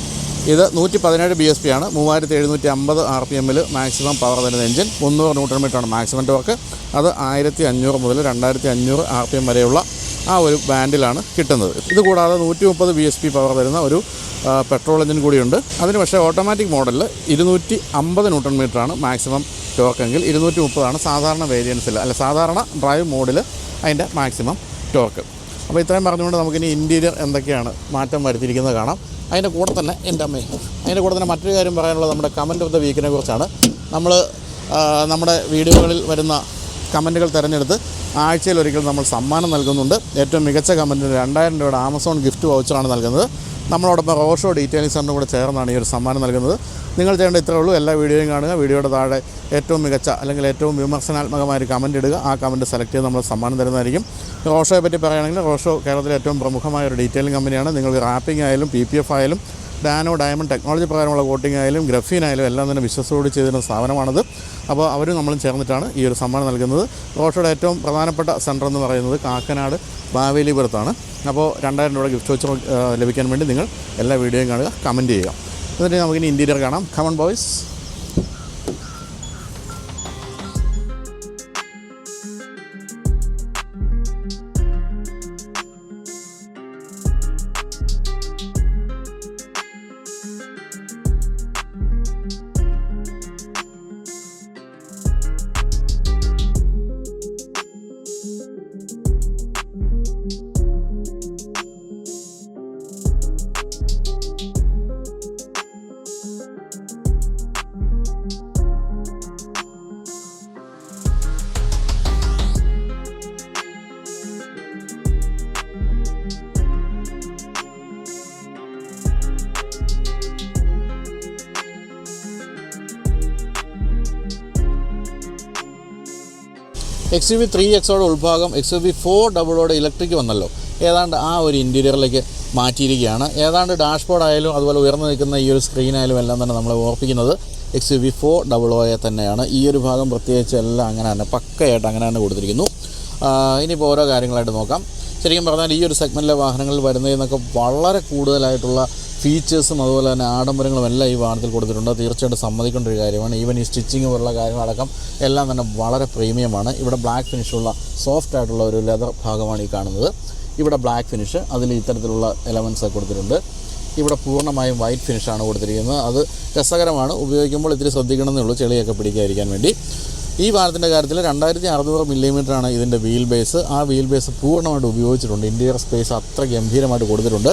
ഇത് 117 BSP ആണ്. 3750 RPM മാക്സിമം പവർ തരുന്ന എഞ്ചിൻ. 300 Nm maximum torque. അത് 1500 മുതൽ 2500 RPM വരെയുള്ള ആ ഒരു ബാൻഡിലാണ് കിട്ടുന്നത്. ഇത് കൂടാതെ 130 BSP പവർ തരുന്ന ഒരു പെട്രോൾ എഞ്ചിൻ കൂടിയുണ്ട്. അതിന് പക്ഷേ ഓട്ടോമാറ്റിക് മോഡലിൽ 250 Nm മാക്സിമം ടോർക്കെങ്കിൽ 230 സാധാരണ വേരിയൻസിൽ സാധാരണ ഡ്രൈവ് മോഡിൽ അതിൻ്റെ മാക്സിമം ടോർക്ക്. അപ്പോൾ ഇത്രയും പറഞ്ഞുകൊണ്ട് നമുക്കിനി ഇൻറ്റീരിയർ എന്തൊക്കെയാണ് മാറ്റം വരുത്തിയിരിക്കുന്നത് കാണാം. അതിൻ്റെ കൂടെ തന്നെ അതിൻ്റെ കൂടെ തന്നെ മറ്റൊരു കാര്യം പറയാനുള്ളത് നമ്മുടെ കമൻറ്റ് ഓഫ് ദ വീക്കിനെ കുറിച്ചാണ്. നമ്മുടെ വീഡിയോകളിൽ വരുന്ന കമൻറ്റുകൾ തിരഞ്ഞെടുത്ത് ആഴ്ചയിൽ ഒരിക്കൽ നമ്മൾ സമ്മാനം നൽകുന്നുണ്ട്. ഏറ്റവും മികച്ച കമൻറ്റിന് 2000 രൂപയുടെ ആമസോൺ ഗിഫ്റ്റ് വൗച്ചറാണ് നൽകുന്നത്. നമ്മളോടൊപ്പം റോഷോ ഡീറ്റെയിലിംഗ് സെൻ്ററും കൂടെ ചേർന്നാണ് ഈ ഒരു സമ്മാനം നൽകുന്നത്. നിങ്ങൾ ചെയ്യേണ്ട ഇത്രയേ ഉള്ളൂ. എല്ലാ വീഡിയോയും കാണുക, വീഡിയോയുടെ താഴെ ഏറ്റവും മികച്ച അല്ലെങ്കിൽ ഏറ്റവും വിമർശനാത്മകമായ ഒരു കമൻറ്റ് ഇടുക. ആ കമൻറ്റ് സെലക്ട് ചെയ്ത് നമ്മൾ സമ്മാനം തരുന്നതായിരിക്കും. റോഷോയെ പറ്റി പറയുകയാണെങ്കിൽ റോഷോ കേരളത്തിലെ ഏറ്റവും പ്രമുഖമായ ഒരു ഡീറ്റെയിലിംഗ് കമ്പനിയാണ്. നിങ്ങൾക്ക് റാപ്പിംഗ് ആയാലും PPF ആയാലും ഡാനോ ഡയമണ്ട് ടെക്നോളജി പ്രകാരമുള്ള കോട്ടിംഗ് ആയാലും ഗ്രഫീൻ ആയാലും എല്ലാം തന്നെ വിശ്വസത്തോട് ചെയ്തിരുന്ന സ്ഥാപനമാണത്. അപ്പോൾ അവരും നമ്മളും ചേർന്നിട്ടാണ് ഈ ഒരു സമ്മാനം നൽകുന്നത്. റോഷോയുടെ ഏറ്റവും പ്രധാനപ്പെട്ട സെൻറ്റർ എന്ന് പറയുന്നത് കാക്കനാട് ബാവേലിപുരത്താണ്. അപ്പോൾ 2000 രൂപയുടെ ഗിഫ്റ്റ് വൗച്ചർ ലഭിക്കാൻ വേണ്ടി നിങ്ങൾ എല്ലാ വീഡിയോയും കാണുക, കമൻറ്റ് ചെയ്യുക. എന്നിട്ട് നമുക്കിനി ഇൻറ്റീരിയർ കാണാം. Come on boys. XUV 3Xോടെ ഉൾഭാഗം XUV 400 ഇലക്ട്രിക് വന്നല്ലോ. ഏതാണ്ട് ആ ഒരു ഇൻറ്റീരിയറിലേക്ക് മാറ്റിയിരിക്കുകയാണ്. ഏതാണ്ട് ഡാഷ്ബോർഡ് ആയാലും അതുപോലെ ഉയർന്നു നിൽക്കുന്ന ഈ ഒരു സ്ക്രീനായാലും എല്ലാം തന്നെ നമ്മളെ ഓർപ്പിക്കുന്നത് XUV 400 തന്നെയാണ്. ഈ ഒരു ഭാഗം പ്രത്യേകിച്ച് എല്ലാം അങ്ങനെ തന്നെ പക്കയായിട്ട് അങ്ങനെ തന്നെ കൊടുത്തിരിക്കുന്നു. ഇനിയിപ്പോൾ ഓരോ കാര്യങ്ങളായിട്ട് നോക്കാം. ശരിക്കും പറഞ്ഞാൽ ഈ ഒരു സെഗ്മെൻറ്റിലെ വാഹനങ്ങളിൽ വരുന്നതിനൊക്കെ വളരെ കൂടുതലായിട്ടുള്ള ഫീച്ചേഴ്സും അതുപോലെ തന്നെ ആഡംബരങ്ങളും എല്ലാം ഈ വാഹനത്തിൽ കൊടുത്തിട്ടുണ്ട്. തീർച്ചയായിട്ടും സമ്മതിക്കേണ്ട ഒരു കാര്യമാണ്. ഈവൻ ഈ സ്റ്റിച്ചിങ് പോലുള്ള കാര്യങ്ങളടക്കം എല്ലാം തന്നെ വളരെ പ്രീമിയമാണ്. ഇവിടെ ബ്ലാക്ക് ഫിനിഷുള്ള സോഫ്റ്റ് ആയിട്ടുള്ള ഒരു ലെതർ ഭാഗമാണ് ഈ കാണുന്നത്. ഇവിടെ ബ്ലാക്ക് ഫിനിഷ്, അതിൽ ഇത്തരത്തിലുള്ള എലമെൻറ്റ്സ് കൊടുത്തിട്ടുണ്ട്. ഇവിടെ പൂർണ്ണമായും വൈറ്റ് ഫിനിഷാണ് കൊടുത്തിരിക്കുന്നത്. അത് രസകരമാണ്, ഉപയോഗിക്കുമ്പോൾ ഇത്തിരി ശ്രദ്ധിക്കണമെന്നേ ഉള്ളൂ, ചെളിയൊക്കെ പിടിക്കാതിരിക്കാൻ വേണ്ടി. ഈ വാഹനത്തിൻ്റെ കാര്യത്തിൽ 2600 മില്ലിമീറ്ററാണ് ഇതിൻ്റെ വീൽ ബേസ്. ആ വീൽ ബേസ് പൂർണ്ണമായിട്ട് ഉപയോഗിച്ചിട്ടുണ്ട്. ഇൻറ്റീരിയർ സ്പേസ് അത്ര ഗംഭീരമായിട്ട് കൊടുത്തിട്ടുണ്ട്.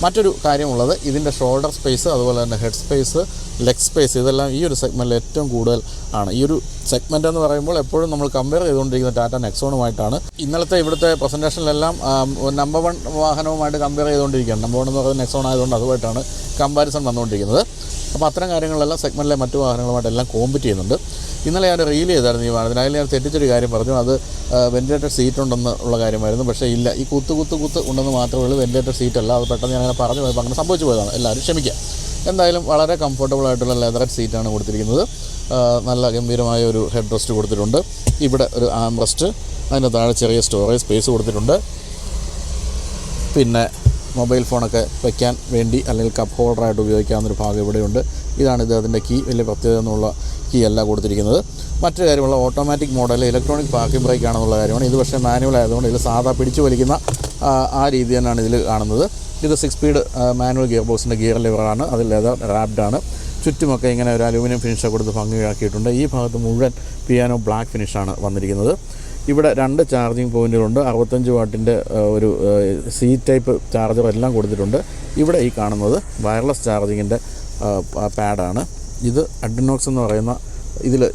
മറ്റൊരു കാര്യമുള്ളത് ഇതിൻ്റെ ഷോൾഡർ സ്പേസ്, അതുപോലെ തന്നെ ഹെഡ് സ്പേസ്, ലെഗ് സ്പേസ്, ഇതെല്ലാം ഈ ഒരു സെഗ്മെൻറ്റിൽ ഏറ്റവും കൂടുതൽ ആണ്. ഈ ഒരു സെഗ്മെൻറ്റ് എന്ന് പറയുമ്പോൾ എപ്പോഴും നമ്മൾ കമ്പയർ ചെയ്തുകൊണ്ടിരിക്കുന്ന ടാറ്റ നെക്സോണുമായിട്ടാണ്. ഇന്നലത്തെ ഇവിടുത്തെ പ്രസൻറ്റേഷനിലെല്ലാം നമ്പർ 1 വാഹനവുമായിട്ട് കമ്പയർ ചെയ്തുകൊണ്ടിരിക്കുകയാണ്. നമ്പർ 1 എന്ന് പറയുന്നത് നെക്സോൺ ആയതുകൊണ്ട് അതുമായിട്ടാണ് കമ്പാരിസൺ വന്നുകൊണ്ടിരിക്കുന്നത്. അപ്പോൾ അത്തരം കാര്യങ്ങളെല്ലാം സെഗ്മെൻറ്റിലെ മറ്റു വാഹനങ്ങളുമായിട്ടെല്ലാം കോമ്പറ്റ് ചെയ്യുന്നുണ്ട്. ഇന്നലെ ഞാൻ റീൽ ചെയ്തായിരുന്നു ഈ വാഹനത്തിന്. അതിൽ ഞാൻ തെറ്റിച്ചൊരു കാര്യം പറഞ്ഞു, അത് വെൻറ്റിലേറ്റഡ് സീറ്റ് ഉണ്ടെന്ന് ഉള്ള കാര്യമായിരുന്നു. പക്ഷേ ഇല്ല, ഈ കുത്ത് ഉണ്ടെന്ന് മാത്രമേ ഉള്ളൂ, വെൻറ്റിലേറ്റഡ് സീറ്റല്ല. അത് പെട്ടെന്ന് ഞാനങ്ങനെ പറഞ്ഞു പോയപ്പോൾ അങ്ങനെ സംഭവിച്ചു പോയതാണ്. എല്ലാവരും ക്ഷമിക്കുക. എന്തായാലും വളരെ കംഫർട്ടബിൾ ആയിട്ടുള്ള ലെതറഡ് സീറ്റാണ് കൊടുത്തിരിക്കുന്നത്. നല്ല ഗംഭീരമായ ഒരു ഹെഡ് റെസ്റ്റ് കൊടുത്തിട്ടുണ്ട്. ഇവിടെ ഒരു ആം റെസ്റ്റ്, അതിൻ്റെ താഴെ ചെറിയ സ്റ്റോറേജ് സ്പേസ് കൊടുത്തിട്ടുണ്ട്. പിന്നെ മൊബൈൽ ഫോണൊക്കെ വയ്ക്കാൻ വേണ്ടി അല്ലെങ്കിൽ കപ്പ് ഹോൾഡറായിട്ട് ഉപയോഗിക്കാവുന്നൊരു ഭാഗം ഇവിടെയുണ്ട്. ഇതാണ് ഇതിൻ്റെ കീ. വലിയ പ്രത്യേകത എന്നുള്ള കീ അല്ല കൊടുത്തിരിക്കുന്നത്. മറ്റൊരു കാര്യമുള്ള automatic model electronic parking brake ആണെന്നുള്ള കാര്യമാണ്. ഇത് പക്ഷേ മാനുവൽ ആയതുകൊണ്ട് ഇത് സാധാ പിടിച്ചു വലിക്കുന്ന ആ രീതി തന്നെയാണ് ഇതിൽ കാണുന്നത്. ഇത് 6 സ്പീഡ് മാനുവൽ ഗിയർ ബോക്സിൻ്റെ ഗിയർ ലിവറാണ്. അതിൽ ലെതർ റാപ്ഡാണ്. ചുറ്റുമൊക്കെ ഇങ്ങനെ ഒരു അലൂമിനിയം ഫിനിഷൊക്കെ കൊടുത്ത് ഭംഗിയാക്കിയിട്ടുണ്ട്. ഈ ഭാഗത്ത് മുഴുവൻ പിയാനോ ബ്ലാക്ക് ഫിനിഷാണ് വന്നിരിക്കുന്നത്. ഇവിടെ 2 ചാർജിങ് പോയിൻറ്റുകളുണ്ട്. 65 വാട്ടിൻ്റെ ഒരു സി ടൈപ്പ് ചാർജർ എല്ലാം കൊടുത്തിട്ടുണ്ട്. ഇവിടെ ഈ കാണുന്നത് വയർലെസ് ചാർജിങ്ങിൻ്റെ പാഡാണ്. ഇത് അഡ്രിനോക്സ് എന്ന് പറയുന്ന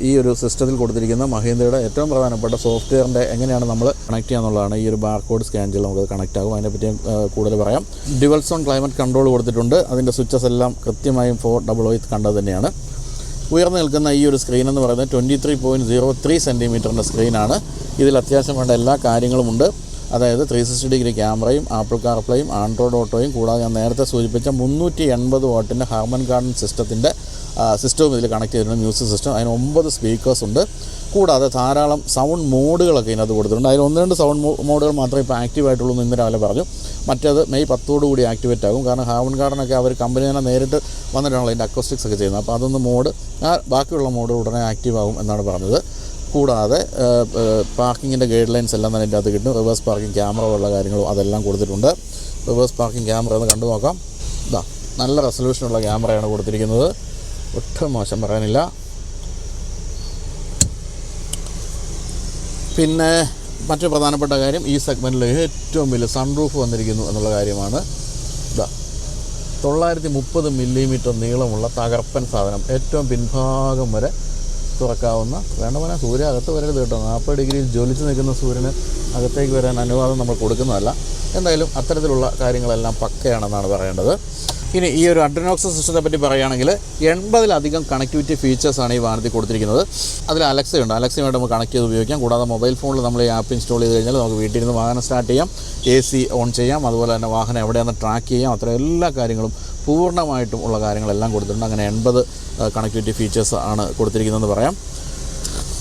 ഈ ഒരു സിസ്റ്റത്തിൽ കൊടുത്തിരിക്കുന്ന മഹീന്ദ്രയുടെ ഏറ്റവും പ്രധാനപ്പെട്ട സോഫ്റ്റ്വെയറിൻ്റെ എങ്ങനെയാണ് നമ്മൾ കണക്ട് ചെയ്യുക എന്നുള്ളതാണ്. ഈ ഒരു ബാർകോഡ് സ്കാൻ ചെയ്ത് നമുക്ക് കണക്റ്റ് ആകും. അതിനെപ്പറ്റി കൂടുതൽ പറയാം. ഡ്യുവൽ സോൺ ക്ലൈമറ്റ് കൺട്രോൾ കൊടുത്തിട്ടുണ്ട്. അതിൻ്റെ സ്വിച്ചസ് എല്ലാം കൃത്യമായും 400 കണ്ടത് തന്നെയാണ്. ഉയർന്നു നിൽക്കുന്ന ഈ ഒരു സ്ക്രീൻ എന്ന് പറയുന്നത് 23.03 സെൻറ്റിമീറ്ററിൻ്റെ സ്ക്രീനാണ്. ഇതിൽ അത്യാവശ്യം വേണ്ട എല്ലാ കാര്യങ്ങളുമുണ്ട്. അതായത് 360 ഡിഗ്രി ക്യാമറയും ആപ്പിൾ കാർപ്ലേയും ആൻഡ്രോയിഡ് ഓട്ടോയും കൂടാതെ ഞാൻ നേരത്തെ സൂചിപ്പിച്ച 380 വാട്ടിൻ്റെ ഹാർമൻ ഗാർഡൻ സിസ്റ്റവും ഇതിൽ കണക്ട് ചെയ്തിട്ടുണ്ട്. Music system. അതിന് 9 സ്പീക്കേഴ്സ് ഉണ്ട്. കൂടാതെ ധാരാളം സൗണ്ട് മോഡുകളൊക്കെ ഇതിനകത്ത് കൊടുത്തിട്ടുണ്ട്. അതിൽ 1-2 സൗണ്ട് മോഡുകൾ മാത്രമേ ഇപ്പോൾ ആക്റ്റീവായിട്ടുള്ളൂ എന്ന് ഇന്ന് രാവിലെ പറഞ്ഞു. മറ്റേത് മെയ് 10 കൂടി ആക്ടിവേറ്റ് ആകും. കാരണം ഹാർമൻ ഗാർഡനൊക്കെ അവർ കമ്പനി തന്നെ നേരിട്ട് വന്നിട്ടാണല്ലോ അതിൻ്റെ അക്കോസ്റ്റിക്സ് ഒക്കെ ചെയ്യുന്നത്. അപ്പോൾ അതൊന്ന് ബാക്കിയുള്ള മോഡ് ഉടനെ ആക്റ്റീവ് ആകും എന്നാണ് പറഞ്ഞത്. കൂടാതെ പാർക്കിങ്ങിൻ്റെ ഗൈഡ് ലൈൻസ് എല്ലാം തന്നെ ഇതിൻ്റെ അകത്ത് കിട്ടും. റിവേഴ്സ് പാർക്കിംഗ് ക്യാമറ ഉള്ള കാര്യങ്ങളും അതെല്ലാം കൊടുത്തിട്ടുണ്ട്. റിവേഴ്സ് പാർക്കിംഗ് ക്യാമറ എന്ന് കണ്ടു നോക്കാം. നല്ല റെസൊല്യൂഷനുള്ള ക്യാമറയാണ് കൊടുത്തിരിക്കുന്നത്. ഒട്ടും മോശം പറയാനില്ല. പിന്നെ മറ്റൊരു പ്രധാനപ്പെട്ട കാര്യം ഈ സെഗ്മെൻറ്റിൽ ഏറ്റവും വലിയ സൺറൂഫ് വന്നിരിക്കുന്നു എന്നുള്ള കാര്യമാണ്. 930 മില്ലിമീറ്റർ നീളമുള്ള തകർപ്പൻ സാധനം. ഏറ്റവും പിൻഭാഗം വരെ തുറക്കാവുന്ന, വേണ്ടപോലെ സൂര്യ അകത്ത് വരരുത് കേട്ടോ. 40 ഡിഗ്രിയിൽ ജ്വലിച്ച് നിൽക്കുന്ന സൂര്യന് അകത്തേക്ക് വരാൻ അനുവാദം നമ്മൾ കൊടുക്കുന്നതല്ല. എന്തായാലും അത്തരത്തിലുള്ള കാര്യങ്ങളെല്ലാം പക്കയാണെന്നാണ് പറയേണ്ടത്. ഇനി ഈ ഒരു അഡ്രിനോക്സ് സിസ്റ്റത്തെ പറ്റി പറയുകയാണെങ്കിൽ 80-ലധികം കണക്ടിവിറ്റി ഫീച്ചേഴ്സാണ് ഈ വാഹനത്തിൽ കൊടുത്തിരിക്കുന്നത്. അതിൽ അലക്സയുണ്ട്. അലക്സയുമായിട്ട് നമുക്ക് കണക്ട് ചെയ്ത് ഉപയോഗിക്കാം. കൂടാതെ മൊബൈൽ ഫോണിൽ നമ്മൾ ഈ ആപ്പ് ഇൻസ്റ്റാൾ ചെയ്ത് കഴിഞ്ഞാൽ നമുക്ക് വീട്ടിൽ നിന്ന് വാഹനം സ്റ്റാർട്ട് ചെയ്യാം, AC ഓൺ ചെയ്യാം, അതുപോലെ തന്നെ വാഹനം എവിടെയാണെന്ന് ട്രാക്ക് ചെയ്യാം. അത്ര എല്ലാ കാര്യങ്ങളും പൂർണ്ണമായിട്ടും ഉള്ള കാര്യങ്ങളെല്ലാം കൊടുത്തിട്ടുണ്ട്. അങ്ങനെ 80 കണക്ടിവിറ്റി ഫീച്ചേഴ്സ് ആണ് കൊടുത്തിരിക്കുന്നതെന്ന് പറയാം.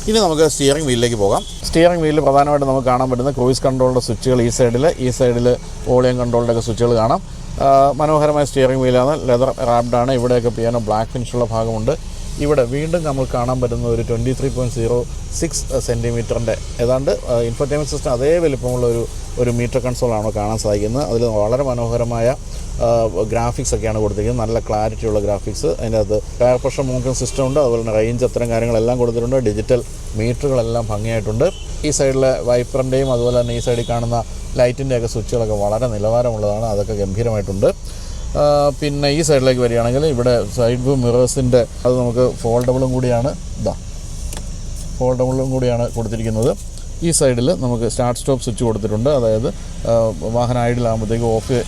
ഇനി നമുക്ക് സ്റ്റിയറിംഗ് വീലിലേക്ക് പോകാം. സ്റ്റിയറിംഗ് വീലിൽ പ്രധാനമായിട്ടും നമുക്ക് കാണാൻ പറ്റുന്ന ക്രൂയിസ് കൺട്രോളിൻ്റെ സ്വിച്ചുകൾ ഈ സൈഡിൽ വോളിയം കൺട്രോളിൻ്റെ ഒക്കെ സ്വിച്ചുകൾ കാണാം. മനോഹരമായ സ്റ്റിയറിംഗ് വീലാണ്. ലെതർ റാപ്ഡാണ്. ഇവിടെയൊക്കെ പിയാനോ ബ്ലാക്ക് ഫിനിഷുള്ള ഭാഗമുണ്ട്. ഇവിടെ വീണ്ടും നമ്മൾ കാണാൻ പറ്റുന്ന ഒരു 23.06 സെൻറ്റിമീറ്ററിൻ്റെ ഏതാണ്ട് ഇൻഫോർടൈൻമെൻറ്റ് സിസ്റ്റം അതേ വലിപ്പമുള്ള ഒരു മീറ്റർ കൺസോളാണ് കാണാൻ സാധിക്കുന്നത്. അതിൽ വളരെ മനോഹരമായ ഗ്രാഫിക്സ് ഒക്കെയാണ് കൊടുത്തിരിക്കുന്നത്. നല്ല ക്ലാരിറ്റിയുള്ള ഗ്രാഫിക്സ്. അതിൻ്റെ അകത്ത് ടയർ പ്രഷർ മോണിറ്ററിംഗ് സിസ്റ്റം ഉണ്ട്. അതുപോലെ തന്നെ റേഞ്ച് അത്തരം കാര്യങ്ങളെല്ലാം കൊടുത്തിട്ടുണ്ട്. ഡിജിറ്റൽ മീറ്ററുകളെല്ലാം ഭംഗിയായിട്ടുണ്ട്. ഈ സൈഡിലെ വൈപ്പറിൻ്റെയും അതുപോലെ തന്നെ ഈ സൈഡിൽ കാണുന്ന ലൈറ്റിൻ്റെയൊക്കെ സ്വിച്ചുകളൊക്കെ വളരെ നിലവാരമുള്ളതാണ്. അതൊക്കെ ഗംഭീരമായിട്ടുണ്ട്. പിന്നെ ഈ സൈഡിലേക്ക് വരികയാണെങ്കിൽ ഇവിടെ സൈഡ് വ്യൂ മിറേഴ്സിൻ്റെ അത് നമുക്ക് ഫോൾഡബിളും കൂടിയാണ് കൊടുത്തിരിക്കുന്നത്. ഈ സൈഡിൽ നമുക്ക് സ്റ്റാർട്ട് സ്റ്റോപ്പ് സ്വിച്ച് കൊടുത്തിട്ടുണ്ട്. അതായത് വാഹനം ഐഡിലാകുമ്പോഴത്തേക്ക്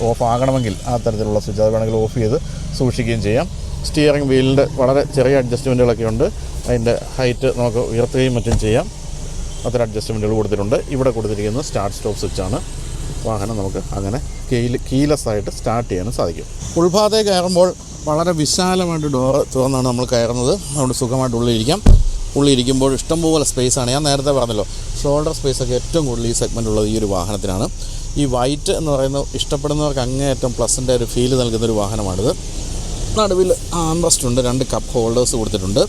ഓഫ് ആകണമെങ്കിൽ ആ തരത്തിലുള്ള സ്വിച്ച് അത് വേണമെങ്കിൽ ഓഫ് ചെയ്ത് സൂക്ഷിക്കുകയും ചെയ്യാം. സ്റ്റിയറിംഗ് വീലിൻ്റെ വളരെ ചെറിയ അഡ്ജസ്റ്റ്മെൻറ്റുകളൊക്കെ ഉണ്ട്. അതിൻ്റെ ഹൈറ്റ് നമുക്ക് ഉയർത്തുകയും മറ്റും ചെയ്യാം. അത്തരം അഡ്ജസ്റ്റ്മെൻറ്റുകൾ കൊടുത്തിട്ടുണ്ട്. ഇവിടെ കൊടുത്തിരിക്കുന്നത് സ്റ്റാർട്ട് സ്റ്റോപ്പ് സ്വിച്ചാണ്. വാഹനം നമുക്ക് അങ്ങനെ കീലെസ് ആയിട്ട് സ്റ്റാർട്ട് ചെയ്യാനും സാധിക്കും. ഉൾഭാഗത്തേക്ക് കയറുമ്പോൾ വളരെ വിശാലമായിട്ട് ഡോറ് തുറന്നാണ് നമ്മൾ കയറുന്നത്. അതുകൊണ്ട് സുഖമായിട്ട് ഉള്ളിലിരിക്കുമ്പോൾ ഇഷ്ടംപോലെ സ്പേസാണ്. ഞാൻ നേരത്തെ പറഞ്ഞല്ലോ, ഷോൾഡർ സ്പേസൊക്കെ ഏറ്റവും കൂടുതൽ ഈ സെഗ്മെൻറ്റുള്ളത് ഈ ഒരു വാഹനത്തിനാണ്. ഈ വൈറ്റ് എന്ന് പറയുന്നത് ഇഷ്ടപ്പെടുന്നവർക്ക് അങ്ങേയറ്റം പ്ലസിൻ്റെ ഒരു ഫീല് നൽകുന്നൊരു വാഹനമാണിത്. നടുവിൽ ആംറസ്റ്റ് ഉണ്ട്. 2 കപ്പ് ഹോൾഡേഴ്സ് കൊടുത്തിട്ടുണ്ട്.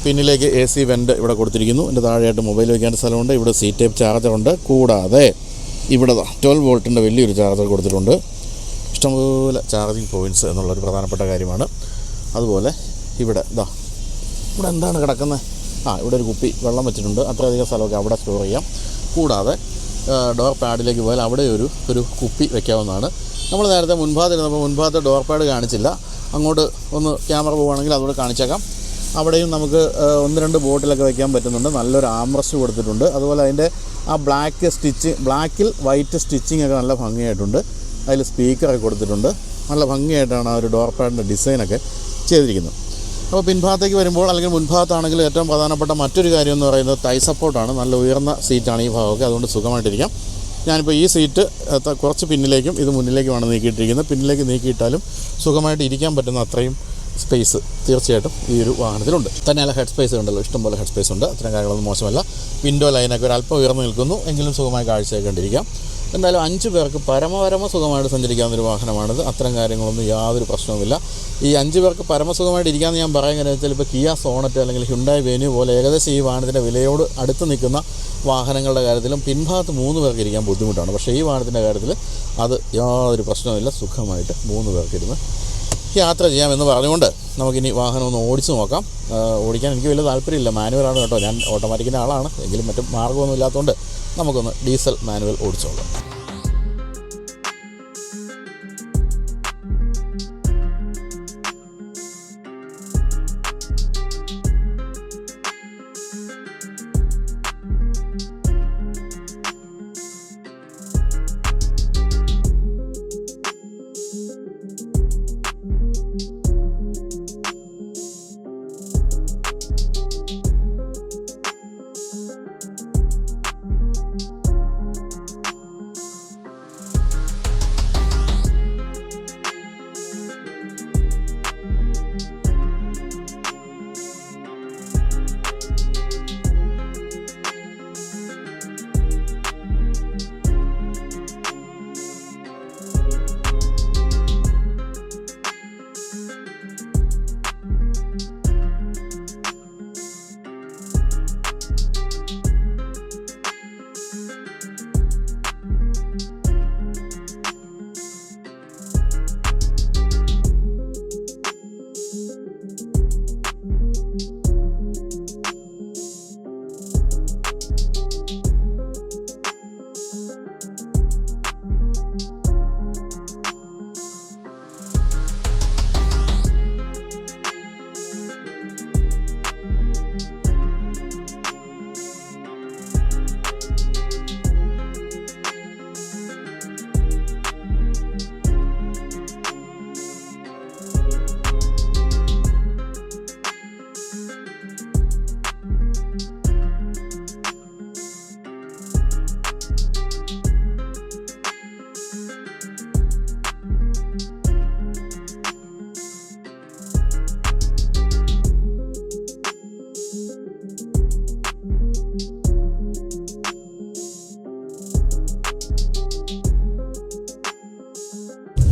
പിന്നിലേക്ക് AC വെൻ്റ് ഇവിടെ കൊടുത്തിരിക്കുന്നു. എൻ്റെ താഴെയായിട്ട് മൊബൈൽ വയ്ക്കേണ്ട സ്ഥലമുണ്ട്. ഇവിടെ C ടൈപ്പ് ചാർജറുണ്ട്. കൂടാതെ ഇവിടെ 12 വോൾട്ടിൻ്റെ വലിയൊരു ചാർജർ കൊടുത്തിട്ടുണ്ട്. ഇഷ്ടംപോലെ ചാർജിങ് പോയിൻറ്റ്സ് എന്നുള്ളൊരു പ്രധാനപ്പെട്ട കാര്യമാണ്. അതുപോലെ ഇവിടെ എന്താണ് കിടക്കുന്നത്? ഇവിടെ ഒരു കുപ്പി വെള്ളം വെച്ചിട്ടുണ്ട്. അത്രയധികം സ്ഥലമൊക്കെ അവിടെ സ്റ്റോർ ചെയ്യാം. കൂടാതെ ഡോർ പാഡിലേക്ക് പോയാൽ അവിടെ ഒരു കുപ്പി വയ്ക്കാവുന്നതാണ്. നമ്മൾ നേരത്തെ മുൻഭാഗത്തിരുന്നപ്പോൾ മുൻഭാഗത്തെ ഡോർ പാഡ് കാണിച്ചില്ല. അങ്ങോട്ട് ഒന്ന് ക്യാമറ പോവുകയാണെങ്കിൽ അതുകൂടെ കാണിച്ചേക്കാം. അവിടെയും നമുക്ക് 1-2 ബോട്ടിലൊക്കെ വയ്ക്കാൻ പറ്റുന്നുണ്ട്. നല്ലൊരു ആംറസ്റ്റ് കൊടുത്തിട്ടുണ്ട്. അതുപോലെ അതിൻ്റെ ആ ബ്ലാക്കിൽ വൈറ്റ് സ്റ്റിച്ചിങ് ഒക്കെ നല്ല ഭംഗിയായിട്ടുണ്ട്. അതിൽ സ്പീക്കറൊക്കെ കൊടുത്തിട്ടുണ്ട്. നല്ല ഭംഗിയായിട്ടാണ് ആ ഒരു ഡോർ പാഡിൻ്റെ ഡിസൈനൊക്കെ ചെയ്തിരിക്കുന്നത്. അപ്പോൾ പിൻഭാഗത്തേക്ക് വരുമ്പോൾ അല്ലെങ്കിൽ മുൻഭാഗത്താണെങ്കിൽ ഏറ്റവും പ്രധാനപ്പെട്ട മറ്റൊരു കാര്യം എന്ന് പറയുന്നത് തൈ സപ്പോർട്ടാണ്. നല്ല ഉയർന്ന സീറ്റാണ് ഈ ഭാഗമൊക്കെ. അതുകൊണ്ട് സുഖമായിട്ടിരിക്കാം. ഞാനിപ്പോൾ ഈ സീറ്റ് കുറച്ച് പിന്നിലേക്കും ഇത് മുന്നിലേക്കുമാണ് നീക്കിയിട്ടിരിക്കുന്നത്. പിന്നിലേക്ക് നീക്കിയിട്ടാലും സുഖമായിട്ട് ഇരിക്കാൻ പറ്റുന്ന അത്രയും സ്പേസ് തീർച്ചയായിട്ടും ഈ ഒരു വാഹനത്തിലുണ്ട്. തന്നെയല്ല ഹെഡ് സ്പേസ് ഉണ്ടല്ലോ, ഇഷ്ടംപോലെ ഹെഡ് സ്പേസ് ഉണ്ട്. അത്തരം കാര്യങ്ങളൊന്നും മോശമല്ല. വിൻഡോ ലൈനൊക്കെ ഒരു അല്പം ഉയർന്നു നിൽക്കുന്നു, എങ്കിലും സുഖമായി കാഴ്ചയൊക്കെ കണ്ടിരിക്കാം. എന്തായാലും 5 പേർക്ക് പരമ സുഖമായിട്ട് സഞ്ചരിക്കാവുന്നൊരു വാഹനമാണിത്. അത്തരം കാര്യങ്ങളൊന്നും യാതൊരു പ്രശ്നവുമില്ല. ഈ 5 പേർക്ക് പരമസുഖമായിട്ട് ഇരിക്കാമെന്ന് ഞാൻ പറയാൻ വെച്ചാൽ ഇപ്പോൾ കിയ സോണറ്റ് അല്ലെങ്കിൽ ഹ്യുണ്ടായി വെന്യൂ പോലെ ഏകദേശം ഈ വാഹനത്തിൻ്റെ വിലയോട് അടുത്ത് നിൽക്കുന്ന വാഹനങ്ങളുടെ കാര്യത്തിലും പിൻഭാഗത്ത് 3 പേർക്ക് ഇരിക്കാൻ ബുദ്ധിമുട്ടാണ്. പക്ഷേ ഈ വാഹനത്തിൻ്റെ കാര്യത്തിൽ അത് യാതൊരു പ്രശ്നവുമില്ല, സുഖമായിട്ട് 3 പേർക്കിരുന്ന് യാത്ര ചെയ്യാമെന്ന് പറഞ്ഞുകൊണ്ട് നമുക്കിനി വാഹനം ഒന്ന് ഓടിച്ച് നോക്കാം. ഓടിക്കാൻ എനിക്ക് വലിയ താല്പര്യമില്ല, മാനുവലാണ് കേട്ടോ. ഞാൻ ഓട്ടോമാറ്റിക്കിൻ്റെ ആളാണ്, എങ്കിലും മറ്റു മാർഗ്ഗമൊന്നും ഇല്ലാത്തതുകൊണ്ട് നമുക്കൊന്ന് ഡീസൽ മാനുവൽ ഓടിച്ചോളാം.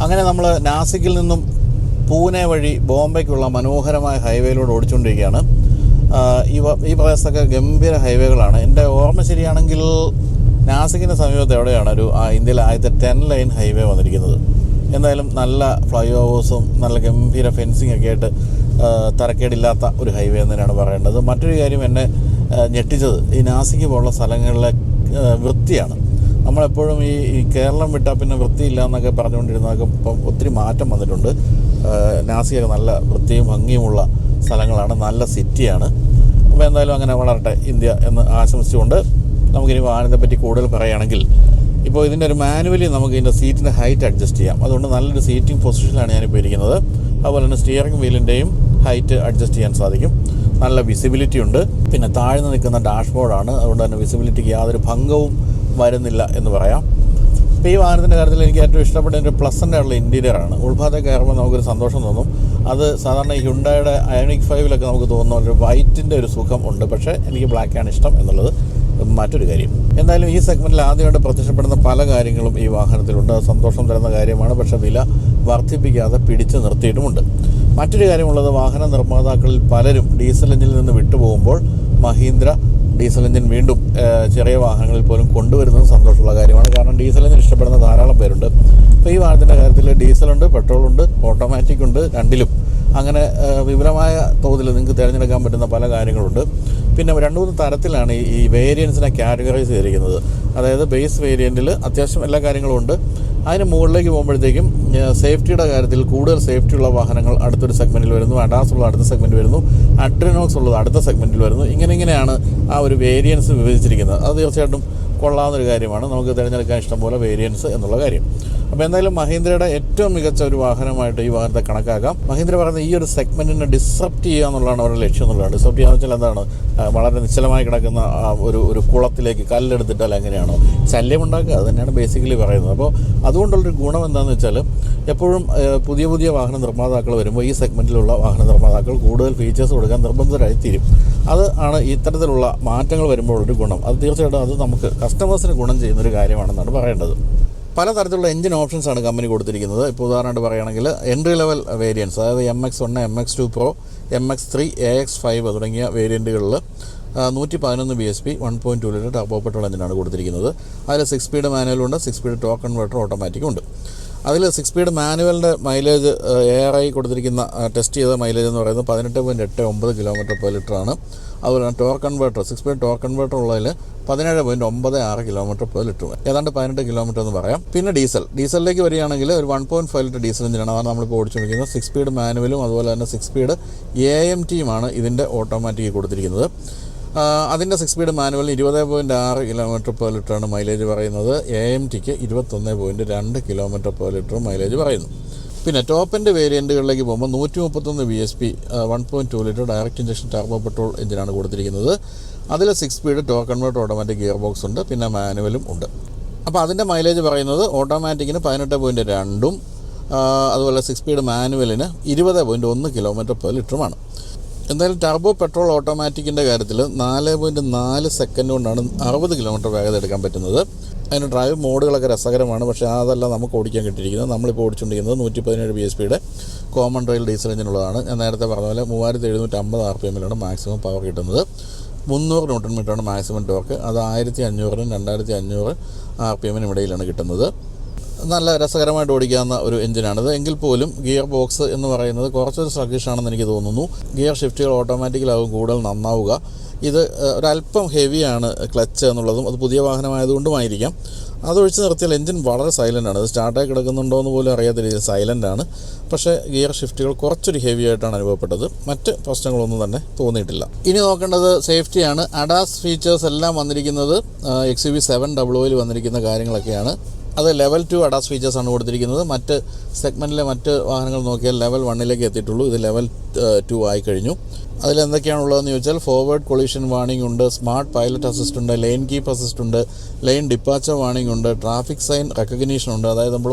അങ്ങനെ നമ്മൾ നാസിക്കിൽ നിന്നും പൂനെ വഴി ബോംബെക്കുള്ള മനോഹരമായ ഹൈവേയിലൂടെ ഓടിച്ചുകൊണ്ടിരിക്കുകയാണ്. ഈ പ്രദേശത്തൊക്കെ ഗംഭീര ഹൈവേകളാണ്. എൻ്റെ ഓർമ്മ ശരിയാണെങ്കിൽ നാസിക്കിൻ്റെ സമീപത്ത് എവിടെയാണ് ഇന്ത്യയിലെ ആദ്യത്തെ 10 ലൈൻ ഹൈവേ വന്നിരിക്കുന്നത്. എന്തായാലും നല്ല ഫ്ലൈ ഓവേഴ്സും നല്ല ഗംഭീര ഫെൻസിങ് ഒക്കെ ആയിട്ട് തരക്കേടില്ലാത്ത ഒരു ഹൈവേ എന്ന് തന്നെയാണ് പറയേണ്ടത്. മറ്റൊരു കാര്യം എന്നെ ഞെട്ടിച്ചത് ഈ നാസിക്ക് പോലുള്ള സ്ഥലങ്ങളിലെ വൃത്തിയാണ്. നമ്മളെപ്പോഴും ഈ കേരളം വിട്ടാൽ പിന്നെ വൃത്തിയില്ല എന്നൊക്കെ പറഞ്ഞുകൊണ്ടിരുന്നതൊക്കെ ഇപ്പം ഒത്തിരി മാറ്റം വന്നിട്ടുണ്ട്. നാസിക്കൊക്കെ നല്ല വൃത്തിയും ഭംഗിയുമുള്ള സ്ഥലങ്ങളാണ്, നല്ല സിറ്റിയാണ്. അപ്പോൾ എന്തായാലും അങ്ങനെ വളരട്ടെ ഇന്ത്യ എന്ന് ആശംസിച്ചുകൊണ്ട് നമുക്കിനി വാഹനത്തെ പറ്റി കൂടുതൽ പറയുകയാണെങ്കിൽ, ഇപ്പോൾ ഇതിൻ്റെ ഒരു മാനുവലി നമുക്ക് ഇതിൻ്റെ സീറ്റിൻ്റെ ഹൈറ്റ് അഡ്ജസ്റ്റ് ചെയ്യാം. അതുകൊണ്ട് നല്ലൊരു സീറ്റിംഗ് പൊസിഷനിലാണ് ഞാനിപ്പോൾ ഇരിക്കുന്നത്. അതുപോലെ തന്നെ സ്റ്റിയറിംഗ് വീലിൻ്റെയും ഹൈറ്റ് അഡ്ജസ്റ്റ് ചെയ്യാൻ സാധിക്കും. നല്ല വിസിബിലിറ്റി ഉണ്ട്. പിന്നെ താഴ്ന്നു നിൽക്കുന്ന ഡാഷ്ബോർഡാണ്, അതുകൊണ്ട് തന്നെ വിസിബിലിറ്റിക്ക് യാതൊരു ഭംഗവും വരുന്നില്ല എന്ന് പറയാം. ഇപ്പോൾ ഈ വാഹനത്തിൻ്റെ കാര്യത്തിൽ എനിക്ക് ഏറ്റവും ഇഷ്ടപ്പെട്ട ഒരു പ്ലസൻ്റ് ആയിട്ടുള്ള ഇൻറ്റീരിയറാണ്. ഉൾഭാഗത്തേക്ക് കയറുമ്പോൾ നമുക്കൊരു സന്തോഷം തോന്നും. അത് സാധാരണ ഈ ഹ്യുണ്ടായുടെ അയോണിക് 5 നമുക്ക് തോന്നുന്ന ഒരു വൈറ്റിൻ്റെ ഒരു സുഖം ഉണ്ട്. പക്ഷേ എനിക്ക് ബ്ലാക്കാണ് ഇഷ്ടം എന്നുള്ളത് മറ്റൊരു കാര്യം. എന്തായാലും ഈ സെഗ്മെൻറ്റിൽ ആദ്യമായിട്ട് പ്രത്യക്ഷപ്പെടുന്ന പല കാര്യങ്ങളും ഈ വാഹനത്തിലുണ്ട്. അത് സന്തോഷം തരുന്ന കാര്യമാണ്. പക്ഷേ വില വർദ്ധിപ്പിക്കാതെ പിടിച്ചു നിർത്തിയിട്ടുമുണ്ട്. മറ്റൊരു കാര്യമുള്ളത്, വാഹന നിർമ്മാതാക്കളിൽ പലരും ഡീസൽ എഞ്ചിനിൽ നിന്ന് വിട്ടുപോകുമ്പോൾ മഹീന്ദ്ര ഡീസൽ എഞ്ചിൻ വീണ്ടും ചെറിയ വാഹനങ്ങളിൽ പോലും കൊണ്ടുവരുന്നത് സന്തോഷമുള്ള കാര്യമാണ്. കാരണം ഡീസൽ എഞ്ചിൻ ഇഷ്ടപ്പെടുന്ന ധാരാളം പേരുണ്ട്. അപ്പോൾ ഈ വാഹനത്തിൻ്റെ കാര്യത്തിൽ ഡീസലുണ്ട്, പെട്രോളുണ്ട്, ഓട്ടോമാറ്റിക് ഉണ്ട്, രണ്ടിലും അങ്ങനെ വിപുലമായ തോതിൽ നിങ്ങൾക്ക് തിരഞ്ഞെടുക്കാൻ പറ്റുന്ന പല കാര്യങ്ങളുണ്ട്. പിന്നെ 2-3 തരത്തിലാണ് ഈ വേരിയൻസിനെ കാറ്റഗറൈസ് ചെയ്തിരിക്കുന്നത്. അതായത് ബേസ് വേരിയൻറ്റിൽ അത്യാവശ്യം എല്ലാ കാര്യങ്ങളും ഉണ്ട്. അതിന് മുകളിലേക്ക് പോകുമ്പോഴത്തേക്കും സേഫ്റ്റിയുടെ കാര്യത്തിൽ കൂടുതൽ സേഫ്റ്റിയുള്ള വാഹനങ്ങൾ അടുത്തൊരു സെഗ്മെൻറ്റിൽ വരുന്നു, അഡാസ് ഉള്ള അടുത്ത സെഗ്മെൻറ്റ് വരുന്നു, അഡ്രിനോക്സ് ഉള്ളത് അടുത്ത സെഗ്മെൻറ്റിൽ വരുന്നു. ഇങ്ങനെയാണ് ആ ഒരു വേരിയൻസ് വിഭജിച്ചിരിക്കുന്നത്. അത് തീർച്ചയായിട്ടും കൊള്ളാവുന്നൊരു കാര്യമാണ്. നമുക്ക് തിരഞ്ഞെടുക്കാൻ ഇഷ്ടംപോലെ വേരിയൻസ് എന്നുള്ള കാര്യം. അപ്പോൾ എന്തായാലും മഹീന്ദ്രയുടെ ഏറ്റവും മികച്ച ഒരു വാഹനമായിട്ട് ഈ വാഹനത്തെ കണക്കാക്കാം. മഹീന്ദ്ര പറയുന്ന ഈ ഒരു സെഗ്മെൻറ്റിനെ ഡിസ്റപ്റ്റ് ചെയ്യുക എന്നുള്ളതാണ് അവരുടെ ലക്ഷ്യം എന്നുള്ളതാണ്. ഡിസ്റപ്റ്റ് ചെയ്യുക വെച്ചാൽ എന്താണ്? വളരെ നിശ്ചലമായി കിടക്കുന്ന ഒരു കുളത്തിലേക്ക് കല്ലെടുത്തിട്ടാൽ എങ്ങനെയാണോ ശല്യമുണ്ടാക്കുക, അത് തന്നെയാണ് ബേസിക്കലി പറയുന്നത്. അപ്പോൾ അതുകൊണ്ടുള്ളൊരു ഗുണം എന്താണെന്ന് വെച്ചാൽ എപ്പോഴും പുതിയ വാഹന നിർമ്മാതാക്കൾ വരുമ്പോൾ ഈ സെഗ്മെൻറ്റിലുള്ള വാഹന നിർമ്മാതാക്കൾ കൂടുതൽ ഫീച്ചേഴ്സ് കൊടുക്കാൻ നിർബന്ധരായി തീരും. അത് ആണ് ഇത്തരത്തിലുള്ള മാറ്റങ്ങൾ വരുമ്പോഴൊരു ഗുണം. അത് തീർച്ചയായിട്ടും അത് നമുക്ക് കസ്റ്റമേഴ്സിന് ഗുണം ചെയ്യുന്നൊരു കാര്യമാണെന്നാണ് പറയേണ്ടത്. പലതരത്തിലുള്ള എഞ്ചിൻ ഓപ്ഷൻസാണ് കമ്പനി കൊടുത്തിരിക്കുന്നത്. ഇപ്പോൾ ഉദാഹരണമായിട്ട് പറയുകയാണെങ്കിൽ എൻട്രി ലെവൽ വേരിയൻസ്, അതായത് MX1, MX2 Pro, MX3, AX5 തുടങ്ങിയ വേരിയൻറ്റുകളിൽ 111 bhp 1.2 ലിറ്റർ ടർബോ പെട്രോൾ എഞ്ചിനാണ് കൊടുത്തിരിക്കുന്നത്. അതിൽ 6 സ്പീഡ് മാനുവലുണ്ട്, 6 സ്പീഡ് ടോർക്ക് കൺവേർട്ടർ ഓട്ടോമാറ്റിക്കും ഉണ്ട്. അതിൽ 6 സ്പീഡ് മാനുവലിൻ്റെ മൈലേജ് ARI കൊടുത്തിരിക്കുന്ന ടെസ്റ്റ് ചെയ്ത മൈലേജ് എന്ന് പറയുന്നത് 18.89 km/ലിറ്ററാണ്. അതുപോലെ തന്നെ torque converter 6 speed torque converter ഉള്ളതിൽ 17.96 km/ലിറ്റർ, ഏതാണ്ട് 18 കിലോമീറ്റർ എന്ന് പറയാം. പിന്നെ ഡീസലിലേക്ക് വരികയാണെങ്കിൽ ഒരു 1.5 ലിറ്റർ ഡീസൽ എഞ്ചിനാണ്. അതാണ് നമ്മളിപ്പോൾ ഓടിച്ചുകൊണ്ടിരിക്കുന്നത്. 6 സ്പീഡ് മാനുവലും അതുപോലെ തന്നെ 6 സ്പീഡ് AMTയുമാണ് ഇതിൻ്റെ ഓട്ടോമാറ്റിക് കൊടുത്തിരിക്കുന്നത്. അതിൻ്റെ 6 സ്പീഡ് മാനുവലിന് 20.6 km/ലിറ്ററാണ് മൈലേജ് പറയുന്നത്. AMTക്ക് 21.2 km/ലിറ്റർ മൈലേജ് പറയുന്നു. പിന്നെ ടോപ്പ് എൻഡ് വേരിയൻറ്റുകളിലേക്ക് പോകുമ്പോൾ 131 bhp 1.2 litre direct injection turbo petrol എഞ്ചിനാണ് കൊടുത്തിരിക്കുന്നത്. അതിൽ 6 speed torque converter automatic gear box ഉണ്ട്, പിന്നെ മാനുവലും ഉണ്ട്. അപ്പോൾ അതിൻ്റെ മൈലേജ് പറയുന്നത് ഓട്ടോമാറ്റിക്കിന് 18.2 അതുപോലെ 6 സ്പീഡ് മാനുവലിന് 20.1 km/ലിറ്ററുമാണ്. എന്തായാലും ടർബോ പെട്രോൾ ഓട്ടോമാറ്റിക്കിൻ്റെ കാര്യത്തിൽ 4.4 സെക്കൻഡ് കൊണ്ടാണ് 60 കിലോമീറ്റർ വേഗത എടുക്കാൻ പറ്റുന്നത്. അതിന് ഡ്രൈവ് മോഡുകളൊക്കെ രസകരമാണ്, പക്ഷേ അതല്ല നമുക്ക് ഓടിക്കാൻ കിട്ടിയിരിക്കുന്നത്. നമ്മളിപ്പോൾ ഓടിച്ചുകൊണ്ടിരിക്കുന്നത് 117 bhpയുടെ കോമൺ റെയിൽ ഡീസൽ എഞ്ചിനുള്ളതാണ്. ഞാൻ നേരത്തെ പറഞ്ഞ പോലെ 3750 RPM മാക്സിമം പവർ കിട്ടുന്നത്. 300 Nm മാക്സിമം ടോർക്ക്. അത് 1500-നും 2500 RPM ഇടയിലാണ് കിട്ടുന്നത്. നല്ല രസകരമായിട്ട് ഓടിക്കാവുന്ന ഒരു എഞ്ചിനാണിത്. എങ്കിൽ പോലും ഗിയർ ബോക്സ് എന്ന് പറയുന്നത് കുറച്ചൊരു സ്ട്രഗിഷാണെന്ന് എനിക്ക് തോന്നുന്നു. ഗിയർ ഷിഫ്റ്റുകൾ ഓട്ടോമാറ്റിക്കലാകും കൂടുതൽ നന്നാവുക. ഇത് ഒരല്പം ഹെവിയാണ് ക്ലച്ച് എന്നുള്ളതും അത് പുതിയ വാഹനമായതുകൊണ്ടുമായിരിക്കാം. അതൊഴിച്ച് നിർത്തിയാൽ എഞ്ചിൻ വളരെ സൈലൻ്റാണ്. അത് സ്റ്റാർട്ടായി കിടക്കുന്നുണ്ടോ എന്ന് പോലും അറിയാത്ത രീതിയിൽ സൈലൻ്റാണ്. പക്ഷേ ഗിയർ ഷിഫ്റ്റുകൾ കുറച്ചൊരു ഹെവി ആയിട്ടാണ് അനുഭവപ്പെട്ടത്. മറ്റ് പ്രശ്നങ്ങളൊന്നും തന്നെ തോന്നിയിട്ടില്ല. ഇനി നോക്കേണ്ടത് സേഫ്റ്റിയാണ്. അഡാസ് ഫീച്ചേഴ്സ് എല്ലാം വന്നിരിക്കുന്നത് XUV700ൽ വന്നിരിക്കുന്ന കാര്യങ്ങളൊക്കെയാണ്. അത് ലെവൽ 2 അഡാസ് ഫീച്ചേഴ്സാണ് കൊടുത്തിരിക്കുന്നത്. മറ്റ് സെഗ്മെൻറ്റിലെ മറ്റ് വാഹനങ്ങൾ നോക്കിയാൽ ലെവൽ 1ലേക്ക് എത്തിയിട്ടുള്ളൂ. ഇത് ലെവൽ 2 ആയിക്കഴിഞ്ഞു. അതിലെന്തൊക്കെയാണുള്ളതെന്ന് ചോദിച്ചാൽ ഫോർവേഡ് കൊളീഷൻ വാർണിംഗ് ഉണ്ട്, സ്മാർട്ട് പൈലറ്റ് അസിസ്റ്റ് ഉണ്ട്, ലെയിൻ കീപ്പ് അസിസ്റ്റ് ഉണ്ട്, ലെയിൻ ഡിപ്പാച്ചർ വാർണിംഗ് ഉണ്ട്, ട്രാഫിക് സൈൻ റെക്കഗ്നീഷൻ ഉണ്ട്. അതായത് നമ്മൾ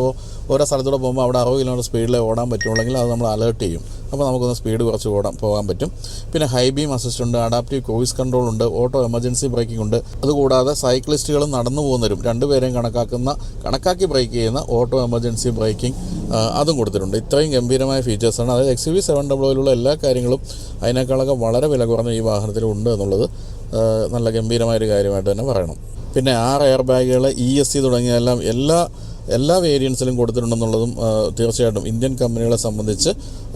ഓരോ സ്ഥലത്തൂടെ പോകുമ്പോൾ അവിടെ 60 കിലോമീറ്റർ സ്പീഡിൽ ഓടാൻ പറ്റുള്ളെങ്കിൽ അത് നമ്മൾ അലേർട്ട് ചെയ്യും. അപ്പോൾ നമുക്കൊന്ന് സ്പീഡ് കുറച്ച് പോകാൻ പറ്റും. പിന്നെ ഹൈ ബീം അസിസ്റ്റ് ഉണ്ട്, അഡാപ്റ്റീവ് ക്രൂയിസ് കൺട്രോൾ ഉണ്ട്, ഓട്ടോ എമർജൻസി ബ്രേക്കിംഗ് ഉണ്ട്. അതുകൂടാതെ സൈക്ലിസ്റ്റുകളും നടന്നു പോകുന്നവരും രണ്ടുപേരെയും കണക്കാക്കി ബ്രേക്ക് ചെയ്യുന്ന ഓട്ടോ എമർജൻസി ബ്രേക്കിംഗ് അതും കൊടുത്തിട്ടുണ്ട്. ഇത്രയും ഗംഭീരമായ ഫീച്ചേഴ്സാണ്. അതായത് XUV700ലുള്ള എല്ലാ കാര്യങ്ങളും അതിനേക്കാളൊക്കെ വളരെ വില കുറഞ്ഞ ഈ വാഹനത്തിലുണ്ട് എന്നുള്ളത് നല്ല ഗംഭീരമായൊരു കാര്യമായിട്ട് തന്നെ പറയണം. പിന്നെ 6 എയർ ബാഗുകൾ, ESC തുടങ്ങിയ എല്ലാ വേരിയൻസിലും കൊടുത്തിട്ടുണ്ടെന്നുള്ളതും തീർച്ചയായിട്ടും ഇന്ത്യൻ കമ്പനികളെ സംബന്ധിച്ച്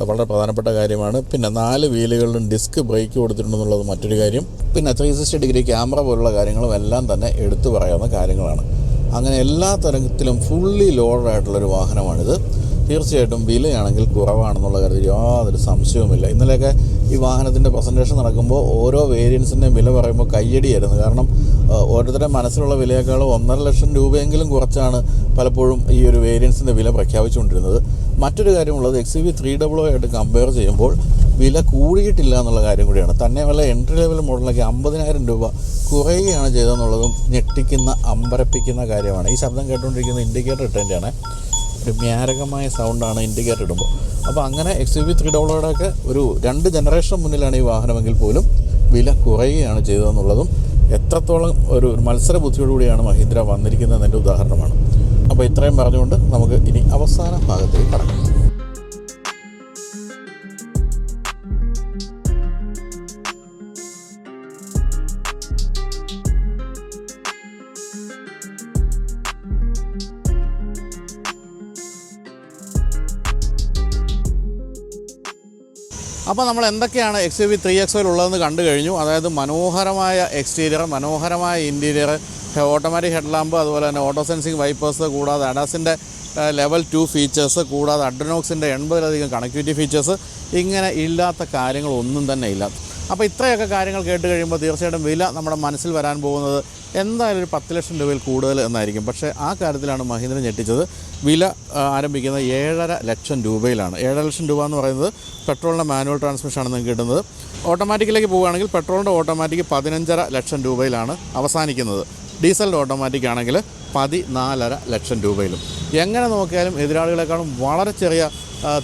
വളരെ പ്രധാനപ്പെട്ട കാര്യമാണ്. പിന്നെ 4 വീലുകളിലും ഡിസ്ക് ബ്രേക്ക് കൊടുത്തിട്ടുണ്ടെന്നുള്ളത് മറ്റൊരു കാര്യം. പിന്നെ 360 ഡിഗ്രി ക്യാമറ പോലുള്ള കാര്യങ്ങളും എല്ലാം തന്നെ എടുത്തു പറയാവുന്ന കാര്യങ്ങളാണ്. അങ്ങനെ എല്ലാ തരത്തിലും ഫുള്ളി ലോഡഡ് ആയിട്ടുള്ളൊരു വാഹനമാണിത്. തീർച്ചയായിട്ടും വിലയാണെങ്കിൽ കുറവാണെന്നുള്ള കാര്യത്തിൽ യാതൊരു സംശയവുമില്ല. ഇന്നലെയൊക്കെ ഈ വാഹനത്തിൻ്റെ പ്രസൻറ്റേഷൻ നടക്കുമ്പോൾ ഓരോ വേരിയൻസിൻ്റെയും വില പറയുമ്പോൾ കയ്യടിയായിരുന്നു. കാരണം ഓരോരുത്തരുടെ മനസ്സിലുള്ള വിലയേക്കാളും 1.5 ലക്ഷം രൂപയെങ്കിലും കുറച്ചാണ് പലപ്പോഴും ഈ ഒരു വേരിയൻസിൻ്റെ വില പ്രഖ്യാപിച്ചുകൊണ്ടിരുന്നത്. മറ്റൊരു കാര്യമുള്ളത് XUV300 ആയിട്ട് കമ്പയർ ചെയ്യുമ്പോൾ വില കൂടിയിട്ടില്ല എന്നുള്ള കാര്യം കൂടിയാണ്. തന്നെ വല്ല എൻട്രി ലെവൽ മോഡലിലേക്ക് 50,000 രൂപ കുറയുകയാണ് ചെയ്തതെന്നുള്ളതും ഞെട്ടിക്കുന്ന അമ്പരപ്പിക്കുന്ന കാര്യമാണ്. ഈ ശബ്ദം കേട്ടുകൊണ്ടിരിക്കുന്ന ഇൻഡിക്കേറ്റർ ഇട്ടതിൻ്റെയാണ്. ഒരു മ്യാരകമായ സൗണ്ടാണ് ഇൻഡിക്കേറ്റർ ഇടുമ്പോൾ. അപ്പോൾ അങ്ങനെ XUV300യുടെയൊക്കെ ഒരു 2 ജനറേഷൻ മുന്നിലാണ് ഈ വാഹനമെങ്കിൽ പോലും വില കുറയുകയാണ് ചെയ്തതെന്നുള്ളതും എത്രത്തോളം ഒരു മത്സര ബുദ്ധിയോടുകൂടിയാണ് മഹീന്ദ്ര വന്നിരിക്കുന്നതെന്നതിൻ്റെ ഉദാഹരണമാണ്. അപ്പോൾ ഇത്രയും പറഞ്ഞുകൊണ്ട് നമുക്ക് ഇനി അവസാന ഭാഗത്തേക്ക് കടക്കാം. അപ്പോൾ നമ്മൾ എന്തൊക്കെയാണ് XUV3XO ഉള്ളതെന്ന് കണ്ടു കഴിഞ്ഞു. അതായത് മനോഹരമായ എക്സ്റ്റീരിയർ, മനോഹരമായ ഇൻറ്റീരിയർ, ഓട്ടോമാറ്റിക് ഹെഡ് ലാമ്പ്, അതുപോലെ തന്നെ ഓട്ടോ സെൻസിങ് വൈപ്പേഴ്സ്, കൂടാതെ അഡാസിൻ്റെ ലെവൽ 2 ഫീച്ചേഴ്സ്, കൂടാതെ അഡ്രനോക്സിൻ്റെ 80-ലധികം കണക്ടിവിറ്റി ഫീച്ചേഴ്സ്, ഇങ്ങനെ ഇല്ലാത്ത കാര്യങ്ങളൊന്നും തന്നെ ഇല്ല. അപ്പോൾ ഇത്രയൊക്കെ കാര്യങ്ങൾ കേട്ട് കഴിയുമ്പോൾ തീർച്ചയായിട്ടും വില നമ്മുടെ മനസ്സിൽ വരാൻ പോകുന്നത് എന്തായാലും ഒരു 10 ലക്ഷം രൂപയിൽ കൂടുതൽ എന്നായിരിക്കും. പക്ഷേ ആ കാര്യത്തിലാണ് മഹീന്ദ്ര ഞെട്ടിച്ചത്. വില ആരംഭിക്കുന്നത് 7.5 ലക്ഷം രൂപയിലാണ്. 7 ലക്ഷം രൂപ എന്ന് പറയുന്നത് പെട്രോളിൻ്റെ മാനുവൽ ട്രാൻസ്മിഷനാണ് നിങ്ങൾക്ക് കിട്ടുന്നത്. ഓട്ടോമാറ്റിക്കിലേക്ക് പോവുകയാണെങ്കിൽ പെട്രോളിൻ്റെ ഓട്ടോമാറ്റിക് 15.5 ലക്ഷം രൂപയിലാണ് അവസാനിക്കുന്നത്. ഡീസലിൻ്റെ ഓട്ടോമാറ്റിക് ആണെങ്കിൽ 14.5 ലക്ഷം രൂപയിലും. എങ്ങനെ നോക്കിയാലും എതിരാളികളെക്കാളും വളരെ ചെറിയ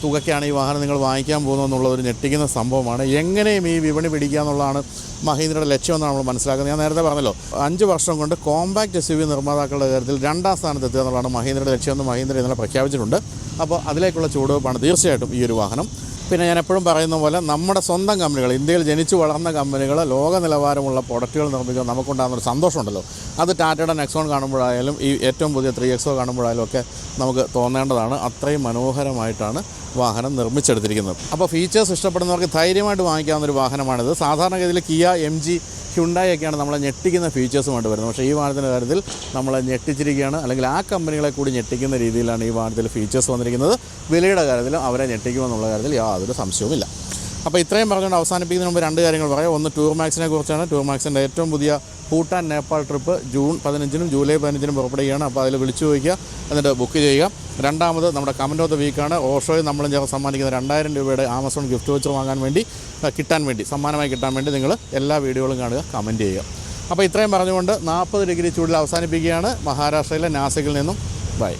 തുകയ്ക്കാണ് ഈ വാഹനം നിങ്ങൾ വാങ്ങിക്കാൻ പോകുന്നതെന്നുള്ള ഒരു ഞെട്ടിക്കുന്ന സംഭവമാണ്. എങ്ങനെയും ഈ വിപണി പിടിക്കുക എന്നുള്ളതാണ് മഹീന്ദ്രയുടെ ലക്ഷ്യമെന്നാണ് നമ്മൾ മനസ്സിലാക്കുന്നത്. ഞാൻ നേരത്തെ പറഞ്ഞല്ലോ 5 വർഷം കൊണ്ട് കോമ്പാക്റ്റ് SUV നിർമ്മാതാക്കളുടെ കാര്യത്തിൽ 2ാം സ്ഥാനത്ത് എത്തുക എന്നുള്ളതാണ് മഹീന്ദ്രയുടെ ലക്ഷ്യമെന്ന് മഹീന്ദ്ര ഇന്നലെ പ്രഖ്യാപിച്ചിട്ടുണ്ട്. അപ്പോൾ അതിലേക്കുള്ള ചുവടുവെപ്പാണ് തീർച്ചയായിട്ടും ഈ ഒരു വാഹനം. പിന്നെ ഞാൻ എപ്പോഴും പറയുന്ന പോലെ നമ്മുടെ സ്വന്തം കമ്പനികൾ, ഇന്ത്യയിൽ ജനിച്ചു വളർന്ന കമ്പനികൾ ലോക നിലവാരമുള്ള പ്രൊഡക്റ്റുകൾ നിർമ്മിക്കാൻ നമുക്കുണ്ടാകുന്നൊരു സന്തോഷമുണ്ടല്ലോ, അത് ടാറ്റയുടെ നെക്സോൺ കാണുമ്പോഴായാലും ഈ ഏറ്റവും പുതിയ 3XO കാണുമ്പോഴായാലും ഒക്കെ നമുക്ക് തോന്നേണ്ടതാണ്. അത്രയും മനോഹരമായിട്ടാണ് വാഹനം നിർമ്മിച്ചെടുത്തിരിക്കുന്നത്. അപ്പോൾ ഫീച്ചേഴ്സ് ഇഷ്ടപ്പെടുന്നവർക്ക് ധൈര്യമായിട്ട് വാങ്ങിക്കാവുന്നൊരു വാഹനമാണിത്. സാധാരണഗതിയിൽ കിയ, MG, ഹ്യുണ്ടായി ഒക്കെയാണ് നമ്മളെ ഞെട്ടിക്കുന്ന ഫീച്ചേഴ്സുമായിട്ട് വരുന്നത്. പക്ഷേ ഈ വാഹനത്തിൻ്റെ കാര്യത്തിൽ നമ്മളെ ഞെട്ടിച്ചിരിക്കുകയാണ്, അല്ലെങ്കിൽ ആ കമ്പനികളെ കൂടി ഞെട്ടിക്കുന്ന രീതിയിലാണ് ഈ വാഹനത്തിൽ ഫീച്ചേഴ്സ് വന്നിരിക്കുന്നത്. വിലയുടെ കാര്യത്തിലും അവരെ ഞെട്ടിക്കുമെന്നുള്ള കാര്യത്തിൽ യാതൊരു സംശയവുമില്ല. അപ്പോൾ ഇത്രയും പറഞ്ഞുകൊണ്ട് അവസാനിപ്പിക്കുന്നതിന് മുമ്പ് 2 കാര്യങ്ങൾ പറയാം. ഒന്ന് ടൂർ മാക്സിനെ കുറിച്ചാണ്. ടൂർ മാക്സിൻ്റെ ഏറ്റവും പുതിയ ഭൂട്ടാൻ നേപ്പാൾ ട്രിപ്പ് ജൂൺ 15-നും ജൂലൈ 15-നും പുറപ്പെടുകയാണ്. അപ്പോൾ അതിൽ വിളിച്ചു ചോദിക്കുക, എന്നിട്ട് ബുക്ക് ചെയ്യുക. രണ്ടാമത് നമ്മുടെ കമൻറ്റ് ഓഫ് ദ വീക്കാണ്. ഓഷോയിൽ നമ്മളും ചേർന്ന് സമ്മാനിക്കുന്ന 2000 രൂപയുടെ ആമസോൺ ഗിഫ്റ്റ് വൗച്ചർ വാങ്ങാൻ വേണ്ടി സമ്മാനമായി കിട്ടാൻ വേണ്ടി നിങ്ങൾ എല്ലാ വീഡിയോകളും കാണുക, കമൻറ്റ് ചെയ്യുക. അപ്പോൾ ഇത്രയും പറഞ്ഞുകൊണ്ട് 40 ഡിഗ്രി ചൂടിൽ അവസാനിപ്പിക്കുകയാണ്. മഹാരാഷ്ട്രയിലെ നാസിക്കിൽ നിന്നും ബൈ.